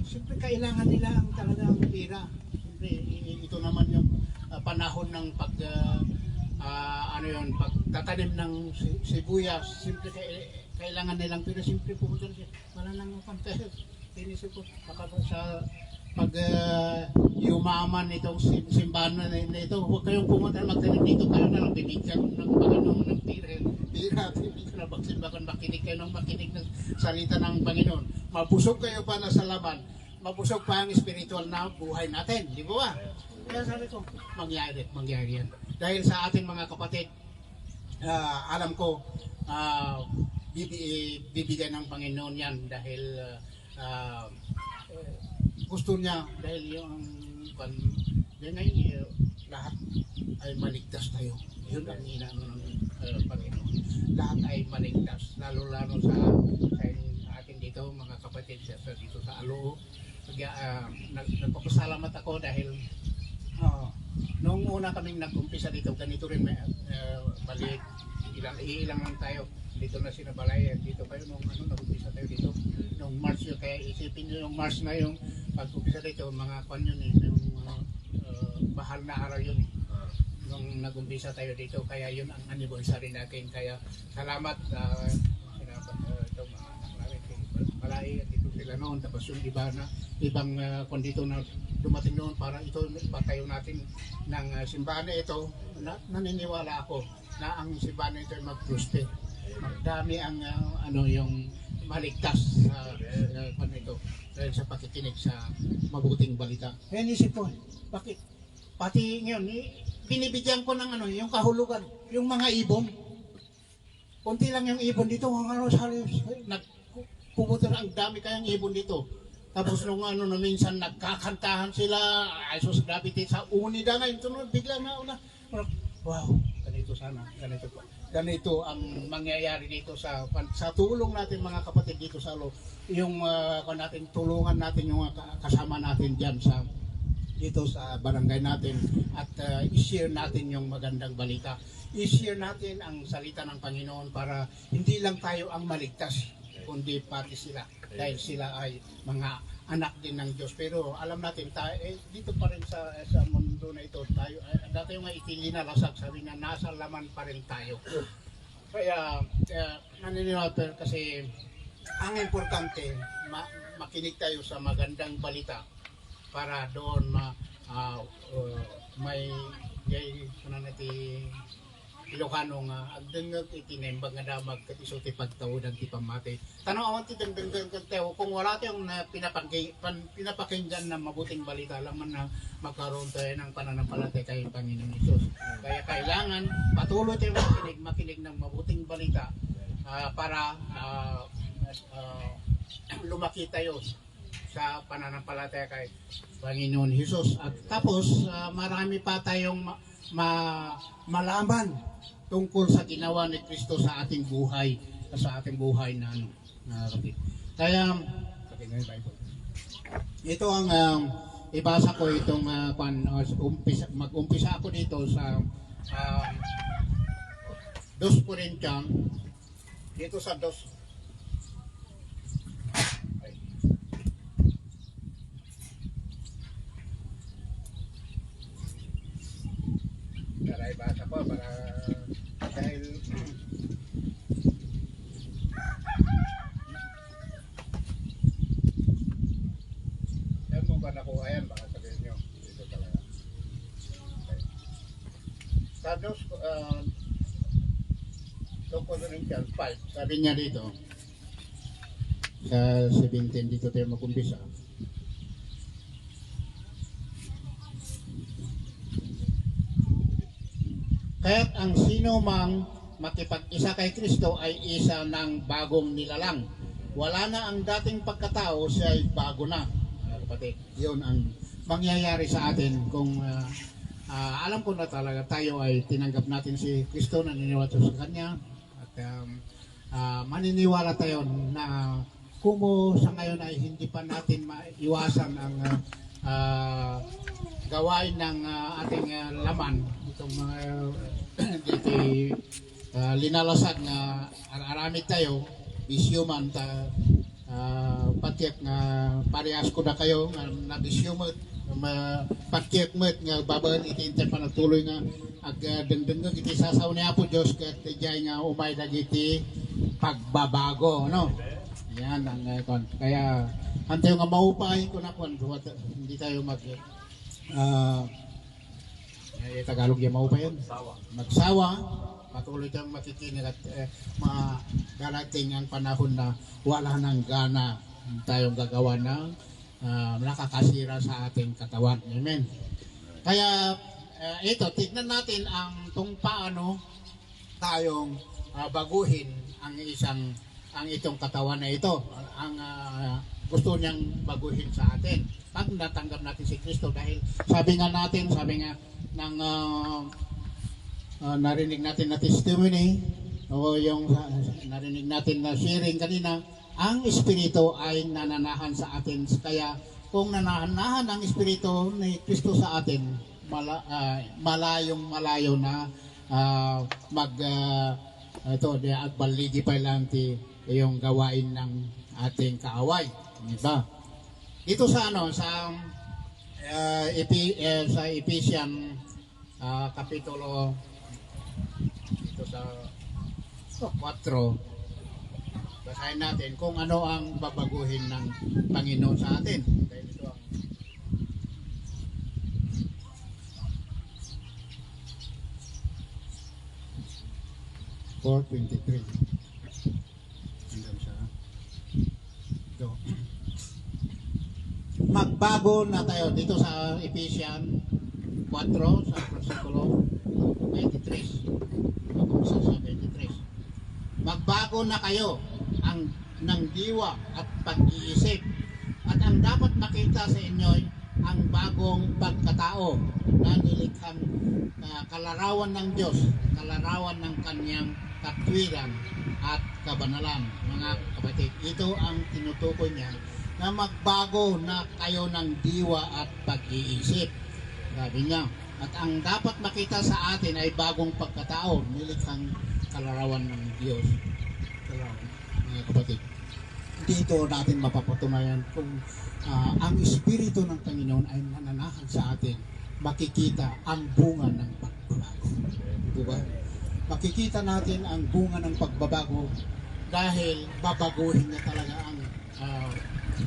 siyempre kailangan nila ang talagang pira. Siyempre ito naman yung panahon ng pagtatanim ng sibuyas. Siyempre kailangan nilang pira. Siyempre pumunta sila. Wala nang pantasya. Sinisip ko, sa pag yumaman itong simbahan na ito, huwag kayong pumunta magtanim dito, kayo na lang binigyan ng Panginoon ng pira, hindi ko na magsimbakan, makinig kayo ng makinig ng salita ng Panginoon. Mabusog kayo pa na sa laban, mabusog pa ang spiritual na buhay natin, di ba? Kaya sabi ko, mangyari yan. Dahil sa ating mga kapatid, alam ko, bibigyan ng Panginoon yan dahil gusto niya dahil yung lahat ay maligtas tayo. Yun ang inaano ng Panginoon. Lahat ay maligtas. Lalo-lalo sa atin dito, mga kapatid dito sa Aloo. Nagpapasalamat ako dahil noong una kaming nag-umpisa dito, ganito rin balik. Ilang lang tayo. Dito na sinabalay, dito kayo nung nag-umpisa tayo dito. Nung March yun, kaya isipin nyo yung March na yung pag-umpisa dito, mga kwan yun yung bahal na araw yun nung nag-umpisa tayo dito, kaya yun ang anniversary natin. Kaya salamat itong mga anak namin, malay at dito sila noon, tapos yung ibang kwan dito na dumating noon para ito ipatayo natin ng simbahan na ito. Naniniwala ako na ang simbahan na ito ay mag-prosper. Magdami ang yung maligtas ito dahil sa pakikinig sa mabuting balita. Kaya nisip ko, bakit? Pati ngayon, binibigyan ko ng yung kahulugan, yung mga ibon. Kunti lang yung ibon dito. Ano, pumunta na ang dami kayang ibon dito. Tapos nung ano na minsan nagkakantahan sila, ay sus gravity sa unida nga, ito na bigla na una. Wow, ganito sana, ganito po. Ganito ang mangyayari dito sa tulong natin mga kapatid dito sa yung natin tulungan natin yung kasama natin diyan sa dito sa barangay natin at i-share natin yung magandang balita. I-share natin ang salita ng Panginoon para hindi lang tayo ang maligtas, kundi pati sila. Dahil sila ay mga anak din ng Diyos. Pero alam natin, tayo, dito pa rin sa mundo na ito, tayo, dati yung itinalasak, sabi na nasa laman pa rin tayo. Kaya naniniwala kasi ang importante, makinig tayo sa magandang balita para doon may Ilocano nga agdengag itinembang nga damag kat iso ti pagtawod ang ti pamati. Tanaw awan ti dengdeng teo kung wala tayong pinapakinggan na mabuting balita lamang na magkaroon tayo ng pananampalataya kay Panginoon Hesus. Kaya kailangan patuloy tayong makinig ng mabuting balita para lumaki tayo sa pananampalataya kay Panginoon Hesus. At tapos marami pa tayong malaman tungkol sa ginawa ni Kristo sa ating buhay, na kapatid. Kaya ito ang ibasa ko itong mag-umpisa ako dito sa 2 Corinthians dito sa 2 para ibasa ko para dahil yan mo ba nakuha yan baka sabihin nyo dito talaga okay. Sa 2 Corinthians 5 sabi niya dito sa 17 dito tayo mag-umpisa. Kaya't ang sino mang makipag-isa kay Kristo ay isa ng bagong nilalang. Wala na ang dating pagkatao, siya ay bago na. Kapatid, yun ang mangyayari sa atin kung alam ko na talaga tayo ay tinanggap natin si Kristo, naniniwala sa Kanya. At maniniwala tayo na kung sa ngayon ay hindi pa natin maiwasan ang gawain ng ating laman itong mga linalasag na aramid tayo bisyo man patiyak nga parehas ko na kayo na bisyo mo patiyak mo nga babaan iti pa nagtuloy nga ag dengdeng iti sasaw niya po Diyos kat jay nga umay dagiti pagbabago no yan ang kaya antayo nga maupay ko na po hindi tayo Tagalog yung mau pa yun? Magsawa, patuloy tayong makikinig at darating ang panahon na wala nang gana tayong gagawa ng nakakasira sa ating katawan. Amen. Kaya ito, tignan natin kung paano tayong baguhin ang itong katawan na ito. Ang gusto niyang baguhin sa atin pag natanggap natin si Kristo dahil sabi nga ng narinig natin na testimony o yung narinig natin na sharing kanina, ang Espiritu ay nananahan sa atin. Kaya kung nananahan ang Espiritu ni Kristo sa atin, malayo na agbaligi pa lang yung gawain ng ating kaaway. Diba? Dito sa Ephesians kapitulo dito sa 4 basahin natin kung ano ang babaguhin ng Panginoon sa atin. Dahil ito ang 4:23 hanggang sa ito. Magbago na tayo dito sa Ephesians 4 sa versikulo 23. Sa 23. magbago na kayo ng diwa at pag-iisip. At ang dapat makita sa inyo ay ang bagong pagkatao na nilikhang kalarawan ng Diyos, kalarawan ng kanyang katwiran at kabanalan. Mga kapatid, ito ang tinutukoy niya na magbago na kayo ng diwa at pag-iisip. Sabi niya, at ang dapat makita sa atin ay bagong pagkatao, nilikhang kalarawan ng Diyos. Mga kapatid, dito natin mapapatunayan kung ang Espiritu ng Panginoon ay nananahan sa atin, makikita ang bunga ng pagbabago. Diba? Makikita natin ang bunga ng pagbabago dahil babaguhin na talaga ang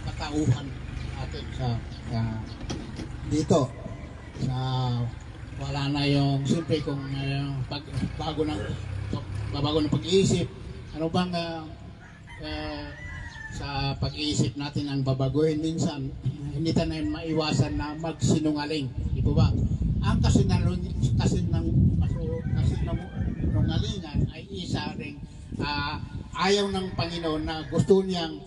katauhan natin sa dito. Wala na yung siyempre kung bago ng pag-iisip, ano bang sa pag-iisip natin ang babaguhin minsan, hindi tayo maiwasan na magsinungaling. Di po ba? Ang kasinungalingan ay isa ring ayaw ng Panginoon na gusto niyang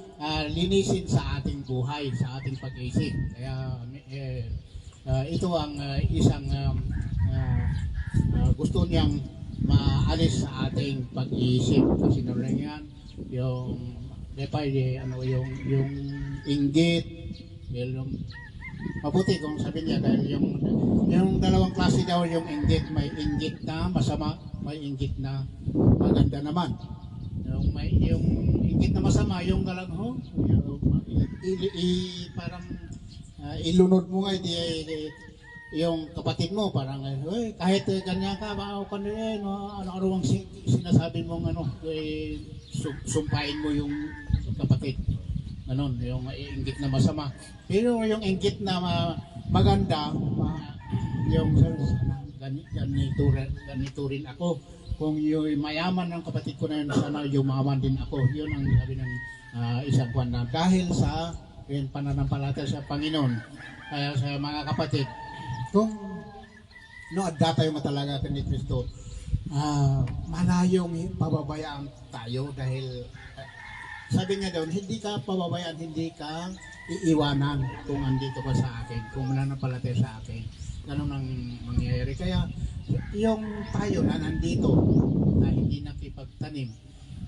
linisin sa ating buhay, sa ating pag-iisip. Kaya ito ang isang gusto niyang maalis sa ating pag-iisip. Kasinungalingan, yung yung inggit, yung mabuti kung sabi niya dahil yung dalawang klase daw yung inggit, may inggit na masama, may inggit na maganda naman. Yung inggit na masama, yung galang parang ilunod mo nga yung kapatid mo parang kahit ganyan ka ano ang sinasabi mong sumpain mo yung kapatid, yung inggit na masama. Pero yung inggit na maganda, yung ganito rin ako. Kung yung mayaman ng kapatid ko na yun, sana yumaman din ako. Yun ang sabi ng isang kwan na dahil sa pananampalataya sa Panginoon. Kaya sa mga kapatid, kung adda tayo matalaga ni Kristo, malayong pababayaan tayo dahil sabi niya daw, hindi ka pababayaan, hindi ka iiwanan kung andito ka sa akin, kung mananampalataya sa akin. Ganun ang mangyayari. Kaya yung tayo na nandito na hindi nakipagtanim,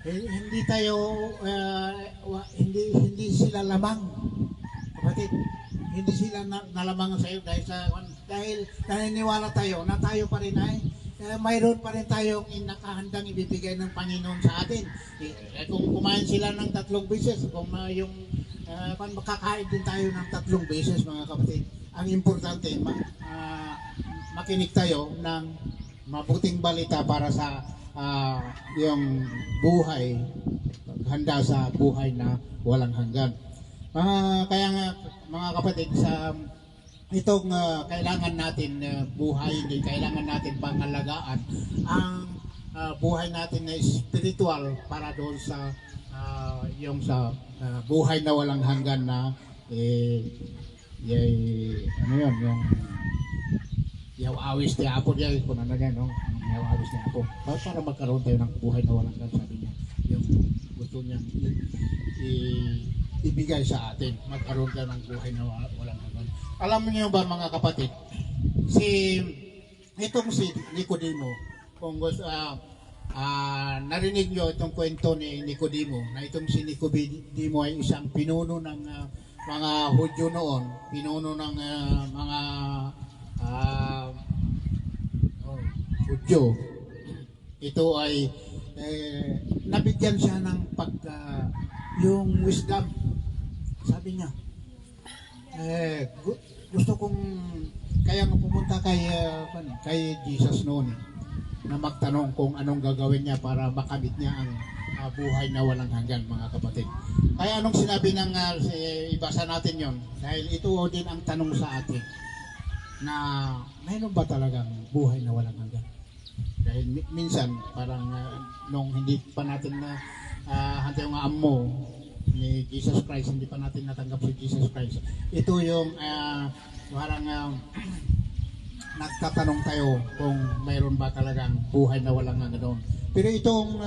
hindi tayo hindi sila lamang, kapatid. Hindi sila nalamangan sa iyo dahil naniniwala tayo na tayo pa rin ay mayroon pa rin tayong nakahandang ibibigay ng Panginoon sa atin. Kung kumain sila ng 3 beses, kung makakain din tayo ng 3 beses, mga kapatid. Ang importante, makinig tayo ng mabuting balita para sa yung buhay, handa sa buhay na walang hanggan. Kaya nga, mga kapatid, sa itong kailangan natin buhay, hindi kailangan natin pangalagaan ang buhay natin na spiritual para doon sa yung sa buhay na walang hanggan na yung awis ni Apo niya, kung ano yan, no? Yung awis ni Apo. Para magkaroon tayo ng buhay na walang hanggan, sabi niya. Yung gusto niyang ibigay sa atin, magkaroon tayo ng buhay na walang hanggan. Alam niyo ba, mga kapatid, itong si Nicodemo, kung gusto, narinig niyo itong kwento ni Nicodemo, na itong si Nicodemo ay isang pinuno ng mga Hudyo noon, pinuno ng mga Hudyo. Ito ay nabigyan siya ng yung wisdom. Sabi niya, gusto kong kaya nga pumunta kay Jesus noon na magtanong kung anong gagawin niya para makamit niya ang buhay na walang hanggan, mga kapatid. Kaya anong sinabi ng ibasa natin yon, dahil ito din ang tanong sa atin na mayroon ba talagang buhay na walang hanggan? Dahil minsan parang nung hindi pa natin na hantay yung amo ni Jesus Christ, hindi pa natin natanggap si Jesus Christ. Ito yung parang nagtatanong tayo kung mayroon ba talagang buhay na walang hanggan. Pero itong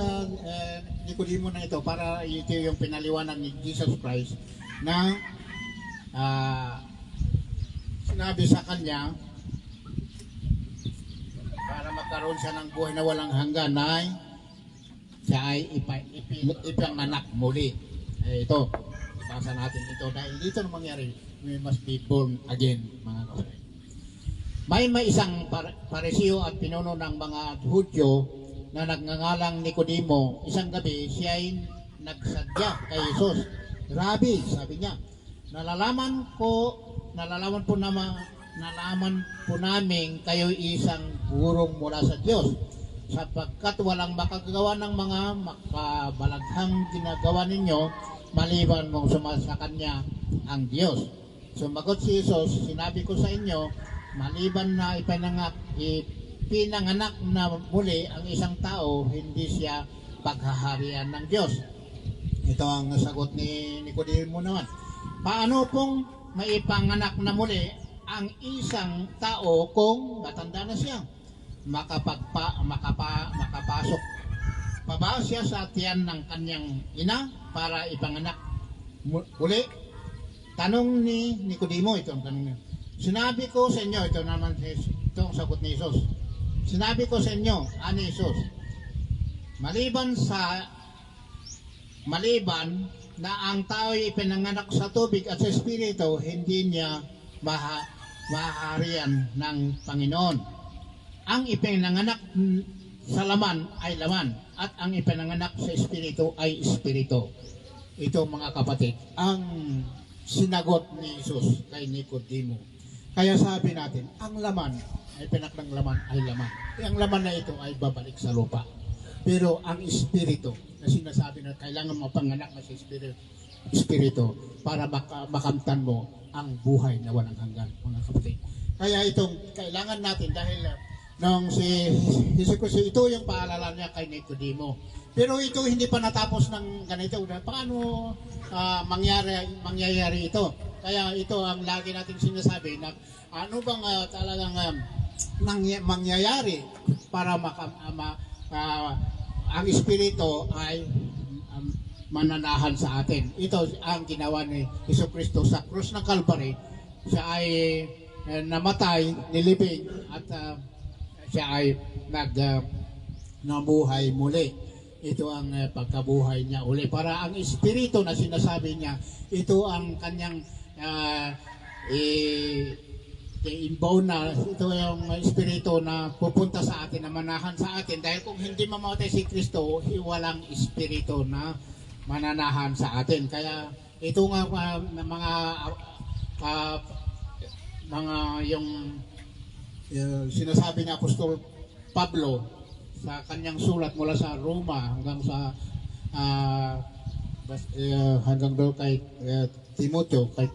Nicodemo na ito, para ito yung pinaliwanag ni Jesus Christ na sinabi sa kanya para magkaroon siya ng buhay na walang hanggan ay siya ay ipanganak muli. Ito, basa natin ito dahil dito na mangyari, we must be born again, mga kapatid. May isang paresiyo at pinuno ng mga Hudyo na nagngangalang Nicodemo. Isang gabi, siya ay nagsadya kay Jesus. Rabi, sabi niya, nalalaman po namin kayo isang gurong mula sa Diyos, sapagkat walang makagawa ng mga makabalaghang ginagawa ninyo maliban mong sumasa kanya ang Diyos. Sumagot si Jesus, sinabi ko sa inyo, maliban na ipinanganak na muli ang isang tao, hindi siya paghaharian ng Diyos. Ito ang sagot ni Nicodemo naman. Paano pong maipanganak na muli ang isang tao kung matanda na siya? Makapasok pa ba siya sa tiyan ng kanyang ina para ipanganak muli? Tanong ni Nicodemo, ito ang tanong niya. Sinabi ko sa inyo, ito naman ito ang sagot ni Jesus. Sinabi ko sa inyo, ani Jesus, maliban na ang tao'y ipinanganak sa tubig at sa Espiritu, hindi niya mahaharian ng Panginoon. Ang ipinanganak sa laman ay laman, at ang ipinanganak sa Espiritu ay Espiritu. Ito, mga kapatid, ang sinagot ni Jesus kay Nicodemo. Kaya sabi natin, ang laman, ay pinaklang laman ay laman. Ang laman na ito ay babalik sa lupa. Pero ang Espiritu, na sinasabi na kailangan mapanganak na sa Espiritu para makamtan mo ang buhay na walang hanggan, mga kapatid. Kaya itong kailangan natin dahil nung si Jesucristo, ito yung paalala niya kay Nicodemo. Pero ito hindi pa natapos ng ganito. Paano mangyayari ito? Kaya ito ang lagi nating sinasabi na ano bang talagang mangyayari para ang Espiritu ay mananahan sa atin. Ito ang ginawa ni Jesucristo sa krus ng Calvary. Siya ay namatay, nilibing, at siya ay nabuhay muli. Ito ang pagkabuhay niya uli. Para ang Espiritu na sinasabi niya, ito ang kanyang inbound na, ito yung Espiritu na pupunta sa atin, na manahan sa atin. Dahil kung hindi mamamatay si Kristo, walang Espiritu na mananahan sa atin. Kaya ito nga mga yung sinasabi ni Apostol Pablo sa kanyang sulat mula sa Roma hanggang sa hanggang doon kay Timoteo, kay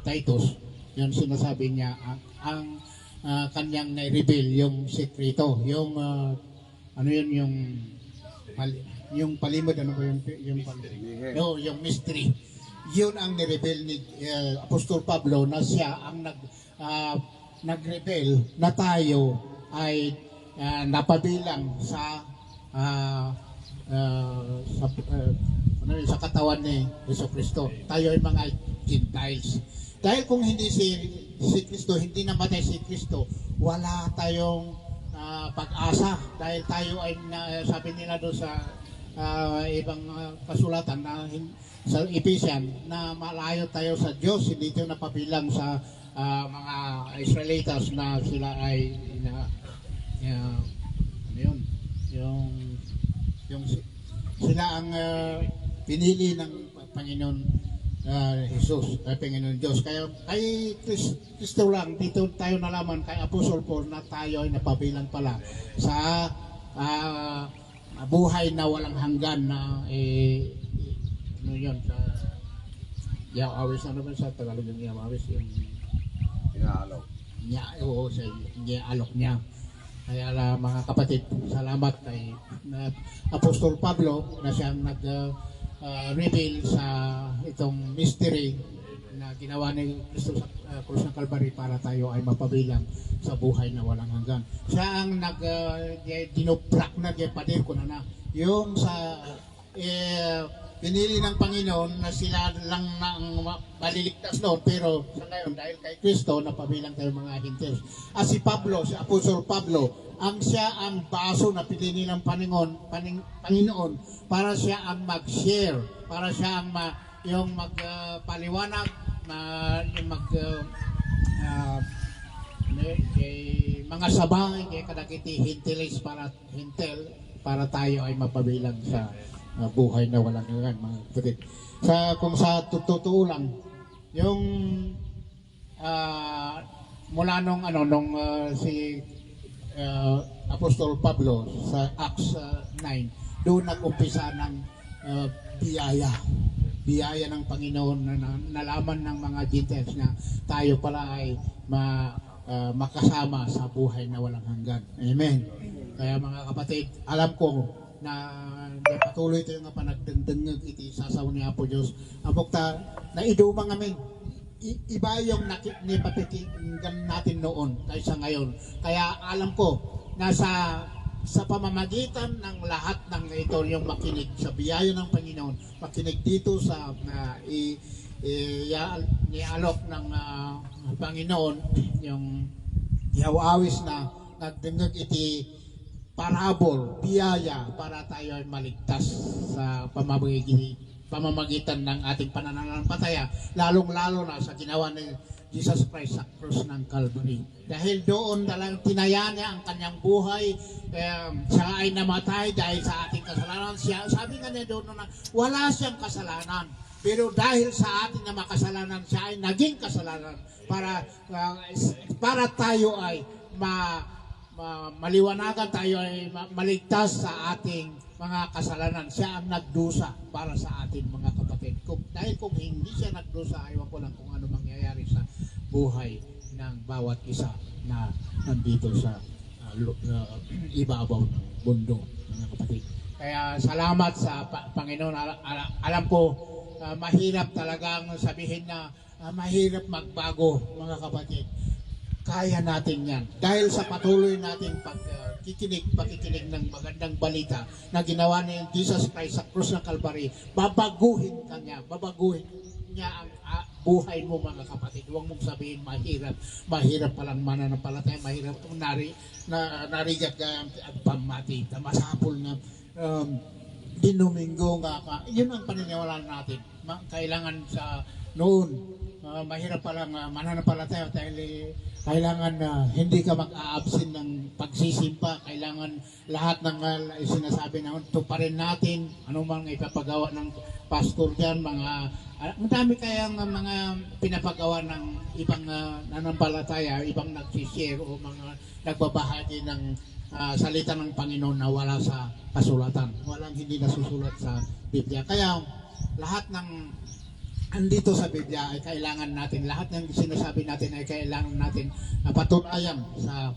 Titus, yun sinasabi niya ang kanyang na-reveal yung sekreto, yung ano yun, yung palimod, ano ba yung yung mystery. Yun ang ni-reveal ni Apostol Pablo, na siya ang nag-reveal na tayo ay napabilang sa katawan ni Jesucristo. Tayo ay mga Gentiles. Dahil kung hindi si Kristo, hindi namatay si Kristo, wala tayong pag-asa. Dahil tayo ay sabi nila doon sa ibang kasulatan na sa Ephesians, na malayo tayo sa Diyos, hindi tayo napabilang sa mga Israelitas na sila ay sila ang pinili ng Panginoon Jesus, Panginoon Diyos. Kaya kay Kristo lang, dito tayo nalaman kay Apostle Paul na tayo ay napabilang pala sa buhay na walang hanggan na ano yun, sa Yawawis, ano ba sa Tagalog yung Yawawis? Yung Inaalaw. Oo, sa alok niya. Kaya mga kapatid, salamat kay Apostol Pablo na siyang nag-reveal sa itong mystery na ginawa ni Kristo sa krus ng Calvary para tayo ay mapabilang sa buhay na walang hanggan. Siya ang dinuprak na padir ko na yung sa pinili ng Panginoon na sila lang na ang maliligtas noon, pero sa ngayon dahil kay Kristo napabilang tayo mga Gentiles. At si Pablo, si Apostol Pablo, siya ang baso na pinili ng Panginoon para siya ang mag-share, para siya ang yung magpaliwanag, mga sabay kay kadagiti hintilis para tayo ay mapabilang sa buhay na walang hanggan, mga kapatid. Kung sa totoo lang, yung mula nung si Apostol Pablo sa Acts 9, doon nag-umpisa ng biyaya ng Panginoon na nalaman ng mga Gentiles na tayo pala ay makasama sa buhay na walang hanggan. Amen. Kaya mga kapatid, alam ko na patuloy tayo nga panagdengdengag iti sasaw ni Apo Diyos. Amok ta, naidumang amin. Iba yung napapikinggan natin noon kaysa ngayon. Kaya alam ko na sa pamamagitan ng lahat ng ito, yung makinig sa biyaya ng Panginoon, makinig dito sa nialok ng Panginoon, yung iawawis na nagdengag iti parabol, biyaya para tayo ay maligtas sa pamamagitan ng ating pananampalataya, lalong-lalo na sa ginawa ni Jesus Christ sa krus ng Calvary. Dahil doon dalang tinaya niya ang kanyang buhay, siya ay namatay dahil sa ating kasalanan. Sabi nga niya doon na wala siyang kasalanan, pero dahil sa ating na makasalanan, siya ay naging kasalanan para tayo ay maliwanagan, tayo ay maligtas sa ating mga kasalanan. Siya ang nagdusa para sa ating mga kapatid. Dahil kung hindi siya nagdusa, ayaw ko lang kung ano mangyayari sa buhay ng bawat isa na nandito sa ibabaw ng mundo, mga kapatid. Kaya salamat sa Panginoon. Alam ko, mahirap talagang sabihin na mahirap magbago, mga kapatid. Kaya natin yan. Dahil sa patuloy nating pakikinig ng magandang balita na ginawa ni Jesus Christ sa krus ng Calvary, babaguhin niya ang buhay mo, mga kapatid. Huwag mong sabihin mahirap palang mananampalataya, mahirap kung narigat ka at pamati. Masapol na dinumingo nga. Yun ang paniniwalaan natin. Kailangan sa noon, mahirap palang mananampalataya dahil kailangan hindi ka mag-a-absent ng pagsisimpa. Kailangan lahat ng sinasabi na tuparin natin, anumang ipapagawa ng pastor dyan, ang dami kayang mga pinapagawa ng ibang nanampalataya, ibang nagsishare o mga nagbabahagi ng salita ng Panginoon na wala sa kasulatan, walang hindi nasusulat sa Biblia. Kaya lahat ng andito sa Biblia ay kailangan natin, lahat ng sinasabi natin ay kailangan natin patunayan sa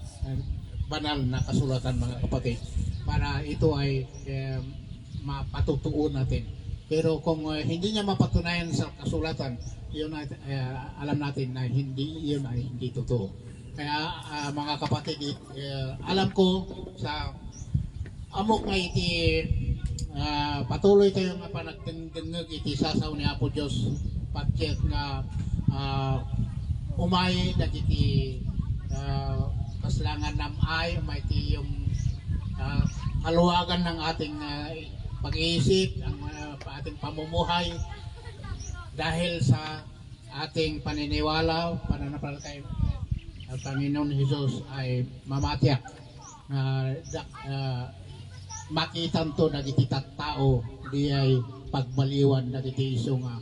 banal na kasulatan, mga kapatid, para ito ay mapatutuon natin. Pero kung hindi niya mapatunayan sa kasulatan, yun ay, alam natin na yun ay hindi totoo. Kaya mga kapatid, alam ko sa amok nga iti patuloy tayo nga panagdengdengag iti sasaw ni Apo Diyos patiyat nga umay dagiti kaslangan namay umay ti yung kaluwagan ng ating pag-iisip, ang ating pamumuhay dahil sa ating paniniwala, pananampalataya ang Panginoon Jesus ay mamatiyak makitan to dagiti tattao di ay pagbaliwan dagiti iso nga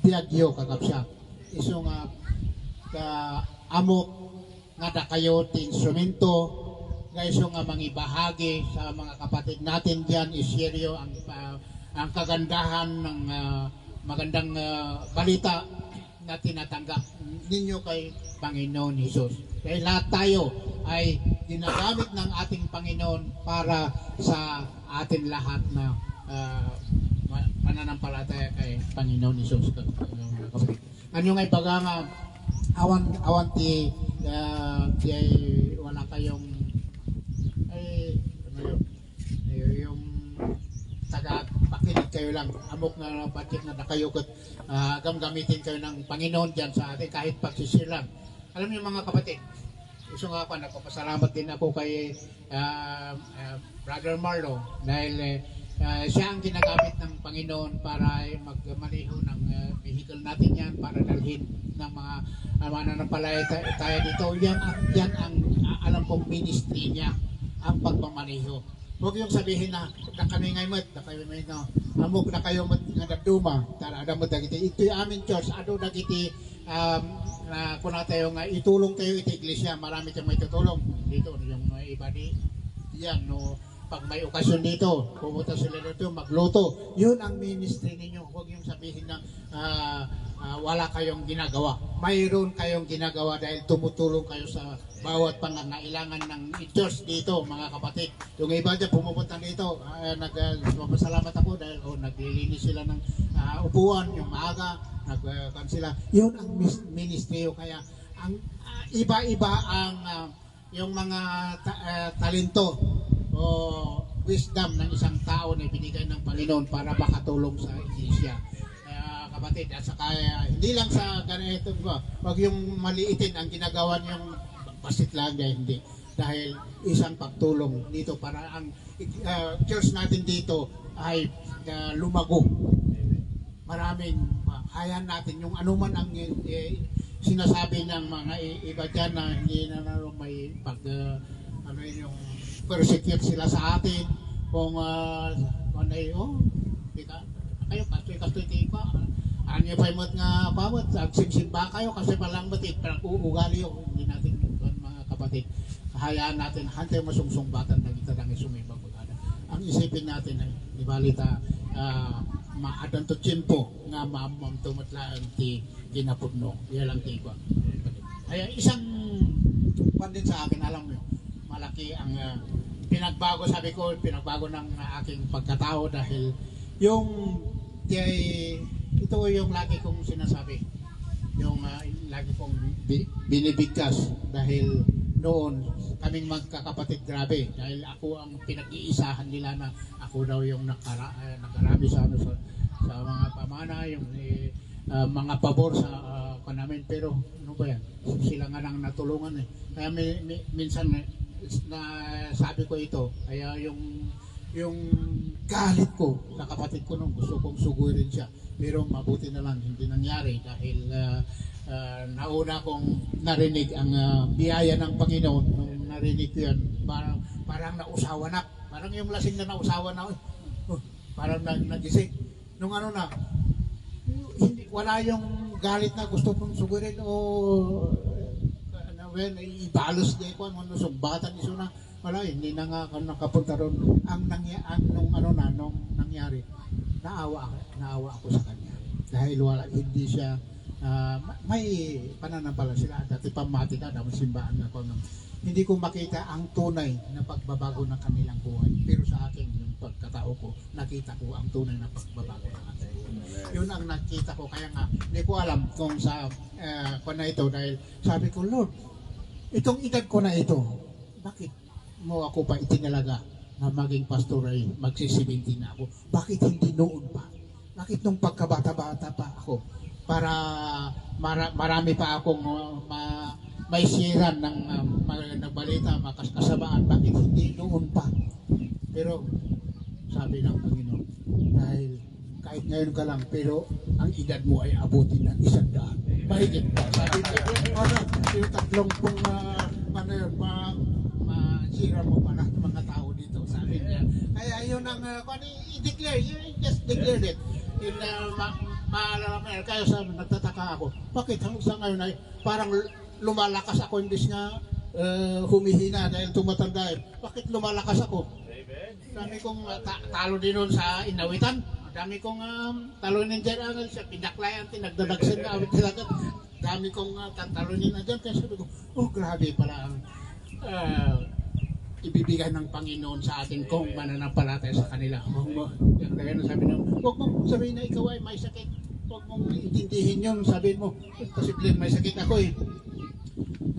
biagyo kakapsya iso nga amok nga da kayo ti instrumento nga iso nga mangibahagi sa mga kapatid natin diyan iseryo ang kagandahan ng magandang balita na tinatanggap ninyo kay Panginoon Jesus. Dahil lahat tayo ay ginagamit ng ating Panginoon para sa atin lahat na pananampalataya kay Panginoon Isus. Ano nga ibaga nga awan ti wala kayong ano yung taga pakinig kayo lang amok na budget na kayo kat gamitin kayo ng Panginoon diyan sa atin kahit pagsisir lang. Alam niyo mga kapatid, gusto nga ako nagpapasalamat din ako kay Brother Marlo dahil siya ang ginagamit ng Panginoon para magmaneho ng vehicle natin yan para dalhin ng mga mananampalataya tayo dito. Yan ang alam kong ministry niya, ang pagmamaneho. Huwag yung sabihin na kami ngay mat, na kayo may no, amok na kayo mat nga nagduma, tara ada mo dagiti. Ito yung amin church, ado dagiti kuna tayo nga itulong kayo iti iglesia, marami kang may tutulong dito yung iba di yan no. Pag may okasyon dito, pumunta sila dito, magluto. Yun ang ministry ninyo. Huwag yung sabihin na wala kayong ginagawa. Mayroon kayong ginagawa dahil tumutulong kayo sa bawat pangangailangan ng church dito, mga kapatid. Yung iba dyan pumupunta dito, nagpapasalamat ako dahil naglilinis sila ng upuan, yung maaga, nagkan sila. Yun ang ministry. Kaya ang iba-iba ang yung mga talento o wisdom ng isang tao na binigay ng Panginoon para makatulong sa iglesia. Kapatid, at saka hindi lang sa ganito, wag yung maliitin ang ginagawa niyong basit lang dahil hindi. Dahil isang pagtulong dito para ang church natin dito ay lumago. Maraming hayaan natin yung anuman ang sinasabi ng mga iba dyan na hindi na may ano yung persecute sila sa atin kung kayo kastoy pa ano pa imot nga pawat simsimba kayo kasi palang batik parang uugali yung hindi natin mga kapatid hayaan natin hantay masungsungbatan na kita lang isumibang pagkada ang isipin natin ay di balita maadang to tiyempo nga maamam tumatlaan ti ginapudno yan lang ti ko kaya isang pandin sa akin alam mo malaki ang pinagbago pinagbago ng aking pagkatao dahil yung ito yung lagi kong sinasabi yung lagi kong binibigkas dahil noon kaming magkakapatid grabe dahil ako ang pinag-iisahan nila na ako daw yung nakarami sa mga pamana yung mga pabor sa namin pero ano ba yan sila nga nang natulungan kaya minsan na sabi ko ito kaya yung galit ko sa kapatid ko nung gusto kong sugurin siya pero mabuti na lang hindi nangyari dahil nauna kong narinig ang biyaya ng Panginoon nung narinig ko yan parang nausawa na parang yung lasing na nausawa na parang nagising nung ano na hindi, wala yung galit na gusto kong sugurin o ibalos niya ko ano sumbatan iso na wala hindi na nga nakapunta ron ang nung nangyari naawa ako sa kanya dahil wala hindi siya may pananampala sila dati pamati ka dapat simbahan ako hindi ko makita ang tunay na pagbabago ng kanilang buhay pero sa akin yung pagkatao ko nakita ko ang tunay na pagbabago ng atin yun ang nakita ko kaya nga hindi ko alam kung sa na ito dahil sabi ko Lord itong edad ko na ito, bakit mo ako pa itinalaga na maging pastor ay magsi-17 na ako? Bakit hindi noon pa? Bakit nung pagkabata-bata pa ako? Para marami pa akong may siran ng balita, makasamaan. Bakit hindi noon pa? Pero sabi ng Panginoon, dahil kahit ngayon ka lang, pero ang edad mo ay abutin ng 100. Mahigit pa. Sabi niya, yung tatlong pong masira mo pa ng mga tao dito. Sabi niya. Kaya yun ang, i-declare, you just declared it. Kaya sa nagtataka ako, bakit sa ngayon ay parang lumalakas ako, imbis nga humihina dahil tumatanda. Bakit lumalakas ako? Dami kong talo din nun sa inawitan. Dami kong talunin dyan sa pinaklayan, tinagdadagsin na awit talaga. Dami kong talunin na dyan. Kaya sabi ko, oh grabe pala ang ibibigay ng Panginoon sa atin kung mananampalataya sa kanila. Kaya sabi nyo, huwag mong sabihin na ikaw ay may sakit. Huwag mong intindihin yun. Sabihin mo, posibleng may sakit ako eh.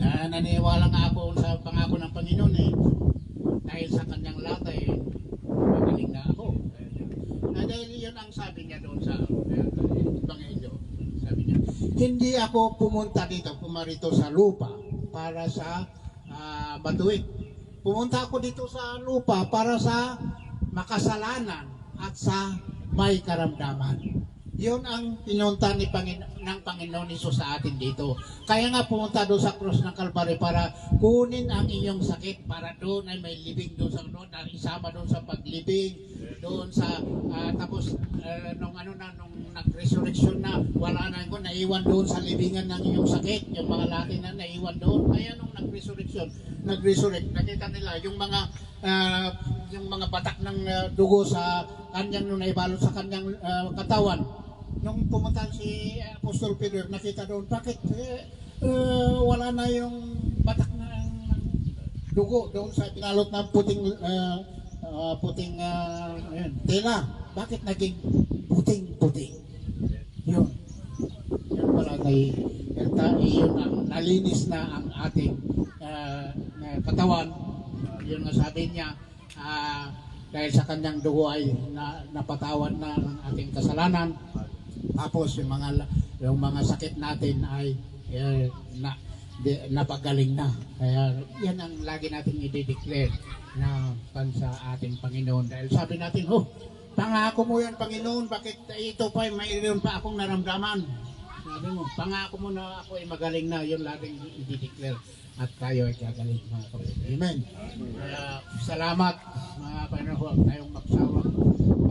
Naniniwala nga ako sa pangako ng Panginoon eh. Dahil sa kanyang latay, magaling na ako. Dahil yun ang sabi niya doon sa Ebanghelyo. Sabi niya, hindi ako pumarito sa lupa para sa matuwid. Pumunta ako dito sa lupa para sa makasalanan at sa may karamdaman. Yun ang pinunta ng Panginoon Hesus sa atin dito. Kaya nga pumunta doon sa cross ng Calvary para kunin ang inyong sakit, para doon ay may libing doon sa doon, isama doon sa paglibing, doon sa tapos nung nag-resurrection na, wala na ko, naiwan doon sa libingan ng iyong sakit, yung mga Latin na naiwan doon. Kaya nung nag-resurrect, nakita nila yung mga batak ng dugo sa kanyang nung naibalot sa kanyang katawan. Nung pumunta si Apostol Peter, nakita doon, bakit wala na yung batak ng dugo doon sa pinalot ng puting tela? Bakit naging puting-puting? Yun pala yun ang nalinis na ang ating katawan. Yun nga sabi niya, dahil sa kanyang dugo ay napatawad na ang ating kasalanan. Tapos yung mga sakit natin ay napagaling na. Kaya yan ang lagi natin i-declare na sa ating Panginoon. Dahil sabi natin, pangako mo yan, Panginoon, bakit ito pa, mayroon pa akong naramdaman. Sabi mo, pangako mo na ako ay magaling na, yun laging i-declare. At tayo ay gagaling, mga kapatid. Amen. Kaya salamat, mga Panginoon, tayong magsawang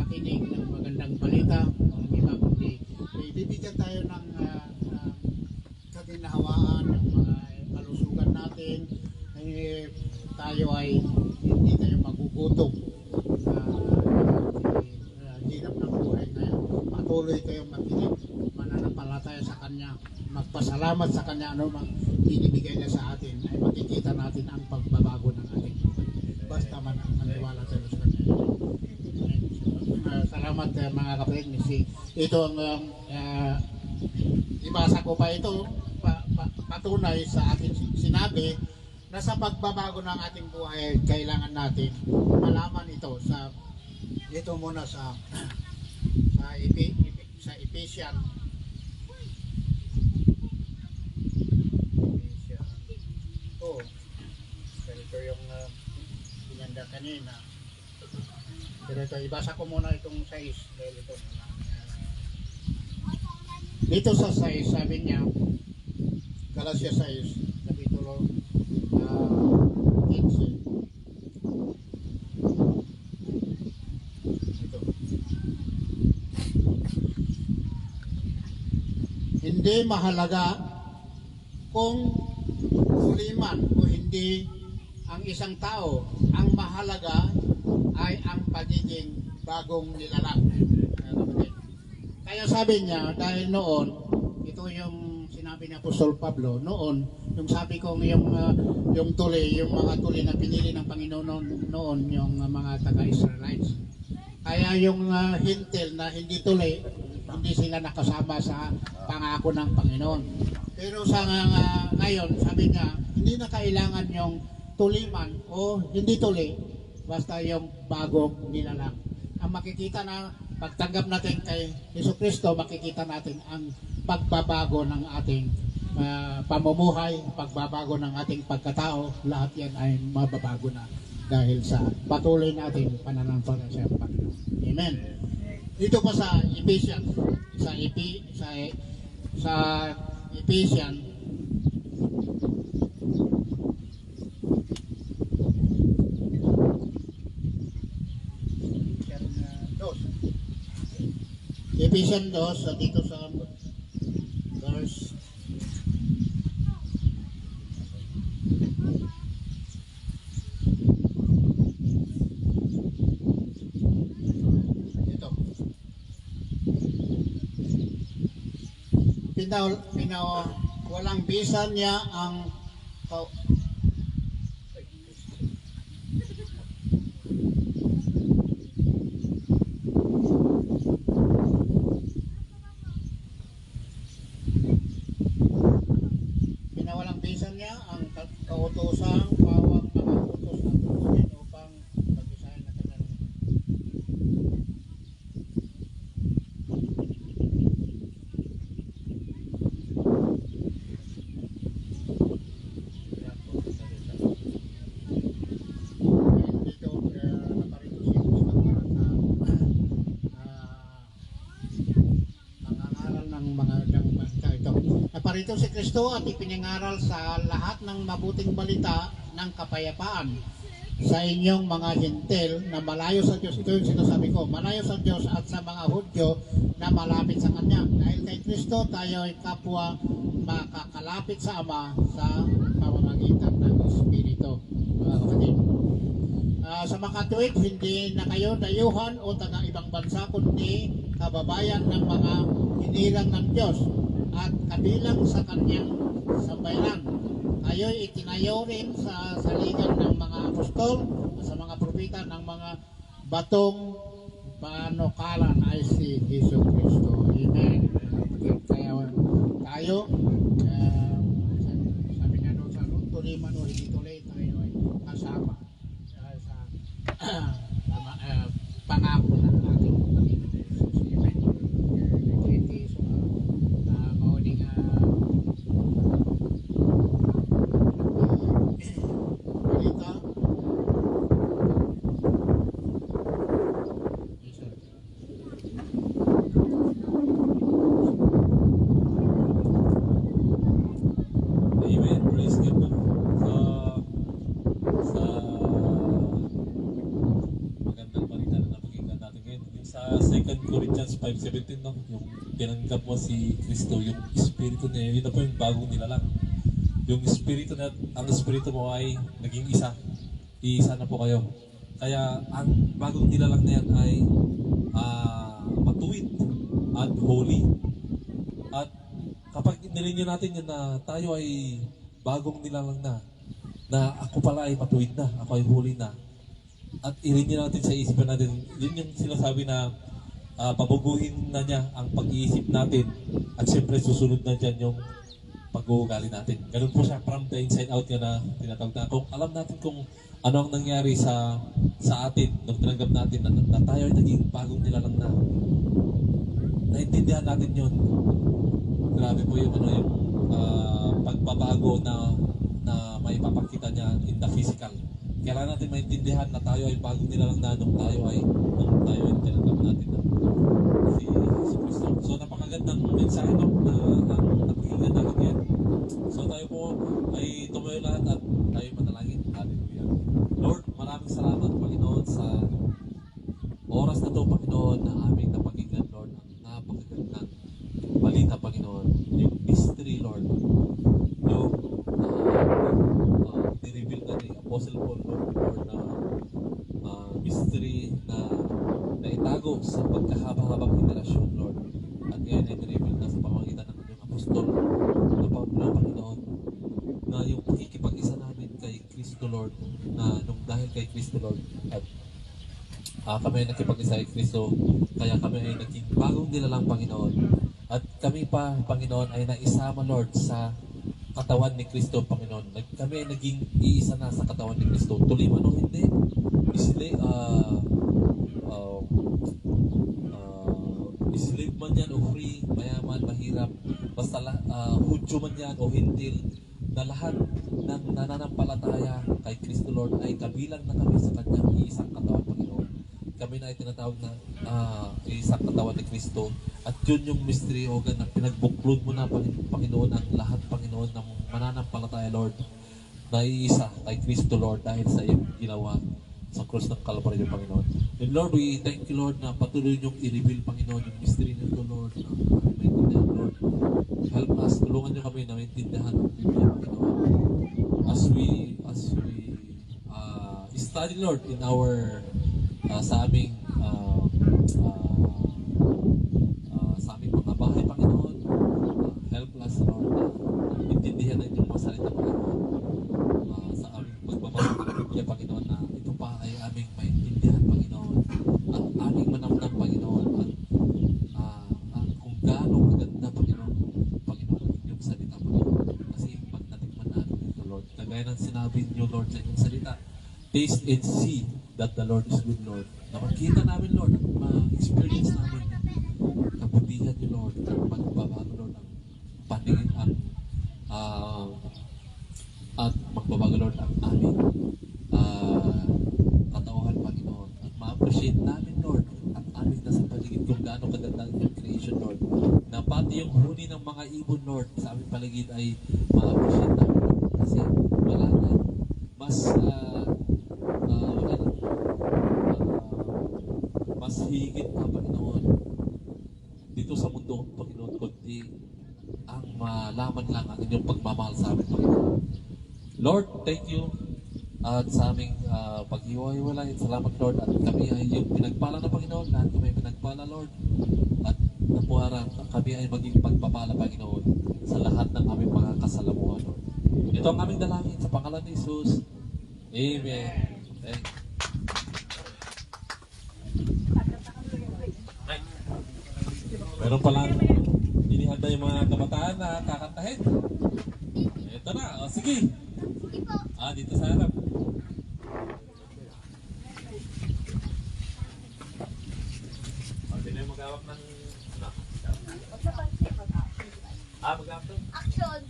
makinig ng magandang balita. Mga kundi, bibigyan tayo ng kaginahawaan, ng mga kalusugan natin. Tayo ay hindi tayo magugutom hirap ng buhay ngayon. Patuloy kayong makinig, mananampalataya sa Kanya, magpasalamat sa Kanya, ano mang binibigay niya sa atin, ay makikita natin ang pagbabago ng ating buhay. Basta maniwala tayo sa Kanya. Salamat mga kapatid. Ito ang ibasa ko pa ito, patunay sa ating sinabi na sa pagbabago ng ating buhay, kailangan natin malaman ito dito muna sa Ephesians. Ganito yung pinanda kanina. Pero ito, ibasa ko muna itong 6 dahil ito dito sa 6, sabi niya, Galatia 6, kapitulo 15. Ito. Hindi mahalaga kung suliman o hindi ang isang tao. Ang mahalaga ay ang pagiging bagong nilalang. Kaya sabi niya, dahil noon, ito yung sinabi ni Apostol Pablo, noon, yung sabi ko yung tuli, yung mga tuli na pinili ng Panginoon noon, yung mga taga-Israelites. Kaya yung hintil na hindi tuli, hindi sila nakasama sa pangako ng Panginoon. Pero sa ngayon, sabi niya, hindi na kailangan yung tuliman o hindi tuli, basta yung bagong nilalang. Ang makikita na pagtanggap natin kay Jesucristo, makikita natin ang pagbabago ng ating pamumuhay, pagbabago ng ating pagkatao. Lahat yan ay mababago na dahil sa patuloy nating pananampalataya sa Panginoon. Amen. Dito pa sa Ephesians, sa Ephesians, Ephesians 2, dito sa verse ito. Walang bisan niya ang Naparito si Kristo at ipinangaral sa lahat ng mabuting balita ng kapayapaan sa inyong mga Hintil na malayo sa Diyos. Ito yung sinasabi ko, malayo sa Diyos at sa mga Hudyo na malapit sa Kanya. Dahil kay Kristo tayo ay kapwa makakalapit sa Ama sa pamamagitan ng Espiritu. Mga kapatid. Sa makatuwid, hindi na kayo dayuhan o taga ibang bansa, kundi kababayan ng mga hinilang ng Diyos at kabilang sa kanyang sambayanan. Kayo'y itinayo rin sa saligan ng mga apostol, sa mga propeta ng mga batong panukalan ay si Hesus Kristo. Amen. Kaya tayo, sabi nga doon sa tuloy man o hindi tuloy, tayo ay kasama sa pangako ng ating Panginoon Jesus. Amen. Ito sa mauling balita. Amen. Praise God po. Sa magandang balita na napakinggan natin ngayon. Yung sa 2 Corinthians 5:17, no? Yung tinanggap mo si Kristo, yung Espiritu niya, yun na po yung bagong nilalang. Yung Espiritu na, ang Espiritu mo ay naging isa. Iisa na po kayo. Kaya ang bagong nilalang na yan ay matuwid at holy. At kapag nilinyo natin yun na tayo ay bagong nilalang na ako pala ay matuwid na, ako ay holy na. At ilinyo natin sa isipan natin, yun yung sinasabi na pabubuhin na niya ang pag-iisip natin. At siyempre susunod na dyan yung pag-uugali natin. Ganun po siya from the inside out nga na tinatawag na. Kung alam natin kung ano ang nangyari sa atin nung tinanggap natin na tayo ay naging bagong nilalang na. Naintindihan natin yun. Grabe po yung yung pagbabago na may papakita niya in the physical. Kailangan natin maintindihan na tayo ay bagong nilalang na nung tayo ay tinanggap natin na si Kristo. So napakagandang mensahe na napakinggan natin yan. So tayo po ay tumayo lahat at tayo manalangin. Hallelujah. Lord, maraming salamat Panginoon sa oras na ito Panginoon na aming napakinggan Lord. Ang napakagandang balita Panginoon. Yung mystery Lord. Yung ni-reveal na ni Apostle Paul Lord na mystery na naitago sa pagkahaba-habang henerasyon Lord. At ngayon ay ni-reveal na sa pamamagitan ng yung apostol na Panginoon na yung pakikipag-isa namin kay Kristo Lord na nung dahil kay Kristo Lord at kami ay nakipag-isa kay Kristo kaya kami ay naging bagong nilalang Panginoon at kami pa Panginoon ay naisama Lord sa katawan ni Kristo Panginoon. Kami ay naging iisa na sa katawan ni Kristo. Tuloy man o hindi, slave man yan o free, mayaman, mahirap, basta Hudyo man yan o Hintil, na lahat ng nananampalataya kay Kristo Lord ay kabilang na kami sa kanyang iisang katawan Panginoon. Kami na ay tinatawag na isang katawan ni Kristo at yun yung mystery o na pinagbuklod mo na Panginoon ang lahat Panginoon ng mananampalataya Lord na iisa kay Kristo Lord dahil sa iyong ginawa sa cross ng Calvary Panginoon. And Lord, we thank you Lord na patuloy niyong i-reveal Panginoon yung mystery nito Lord na maintindihan Lord. Help us, tulungan niyo kami na maintindihan ang Biblia Panginoon as we study Lord in our sa aming mga bahay Panginoon. Help us Lord na intindihan ang inyong mga salita Panginoon sa aming pagbabasa ng Biblia Panginoon na ito pa ay aming maintindihan Panginoon at aming manamnam Panginoon at kung gaano maganda Panginoon ang inyong salita Panginoon kasi pag natikman natin ito Lord kagaya ng sinabi niyo Lord sa inyong salita, taste and see that the Lord is good Lord. Na makita namin Lord, ma-experience namin kabutihan niyo Lord, ang pagbabago Lord, ang paningin at magbabago Lord ang aming katauhan Panginoon at ma-appreciate namin Lord ang aming nasa paligid kung gaano kaganda ang iyong creation, Lord. Na pati yung huni ng mga ibon, Lord, sa aming paligid ay ma-appreciate namin, Lord. Kasi wala na mas mas higit na, Panginoon, dito sa mundo, Panginoon, kundi ang malaman lang ang inyong pagmamahal sa amin, Panginoon. Lord, thank you at sa aming pag-iwalay. Salamat, Lord, at kami ay yung pinagpala na, Panginoon. Lahat kami ay pinagpala, Lord, at napuharang kami ay maging pagpapala, Panginoon, sa lahat ng aming mga kasalamuhan, Lord. Ito ang aming dalangin sa pangalan ni Jesus. Amen. Thank you. Meron palang inihanda yung mga kabataan na kakantahin. Ito na. O, sige. Dito sa harap. Hindi na yung mag-awak ng... mag-awak ng... Action!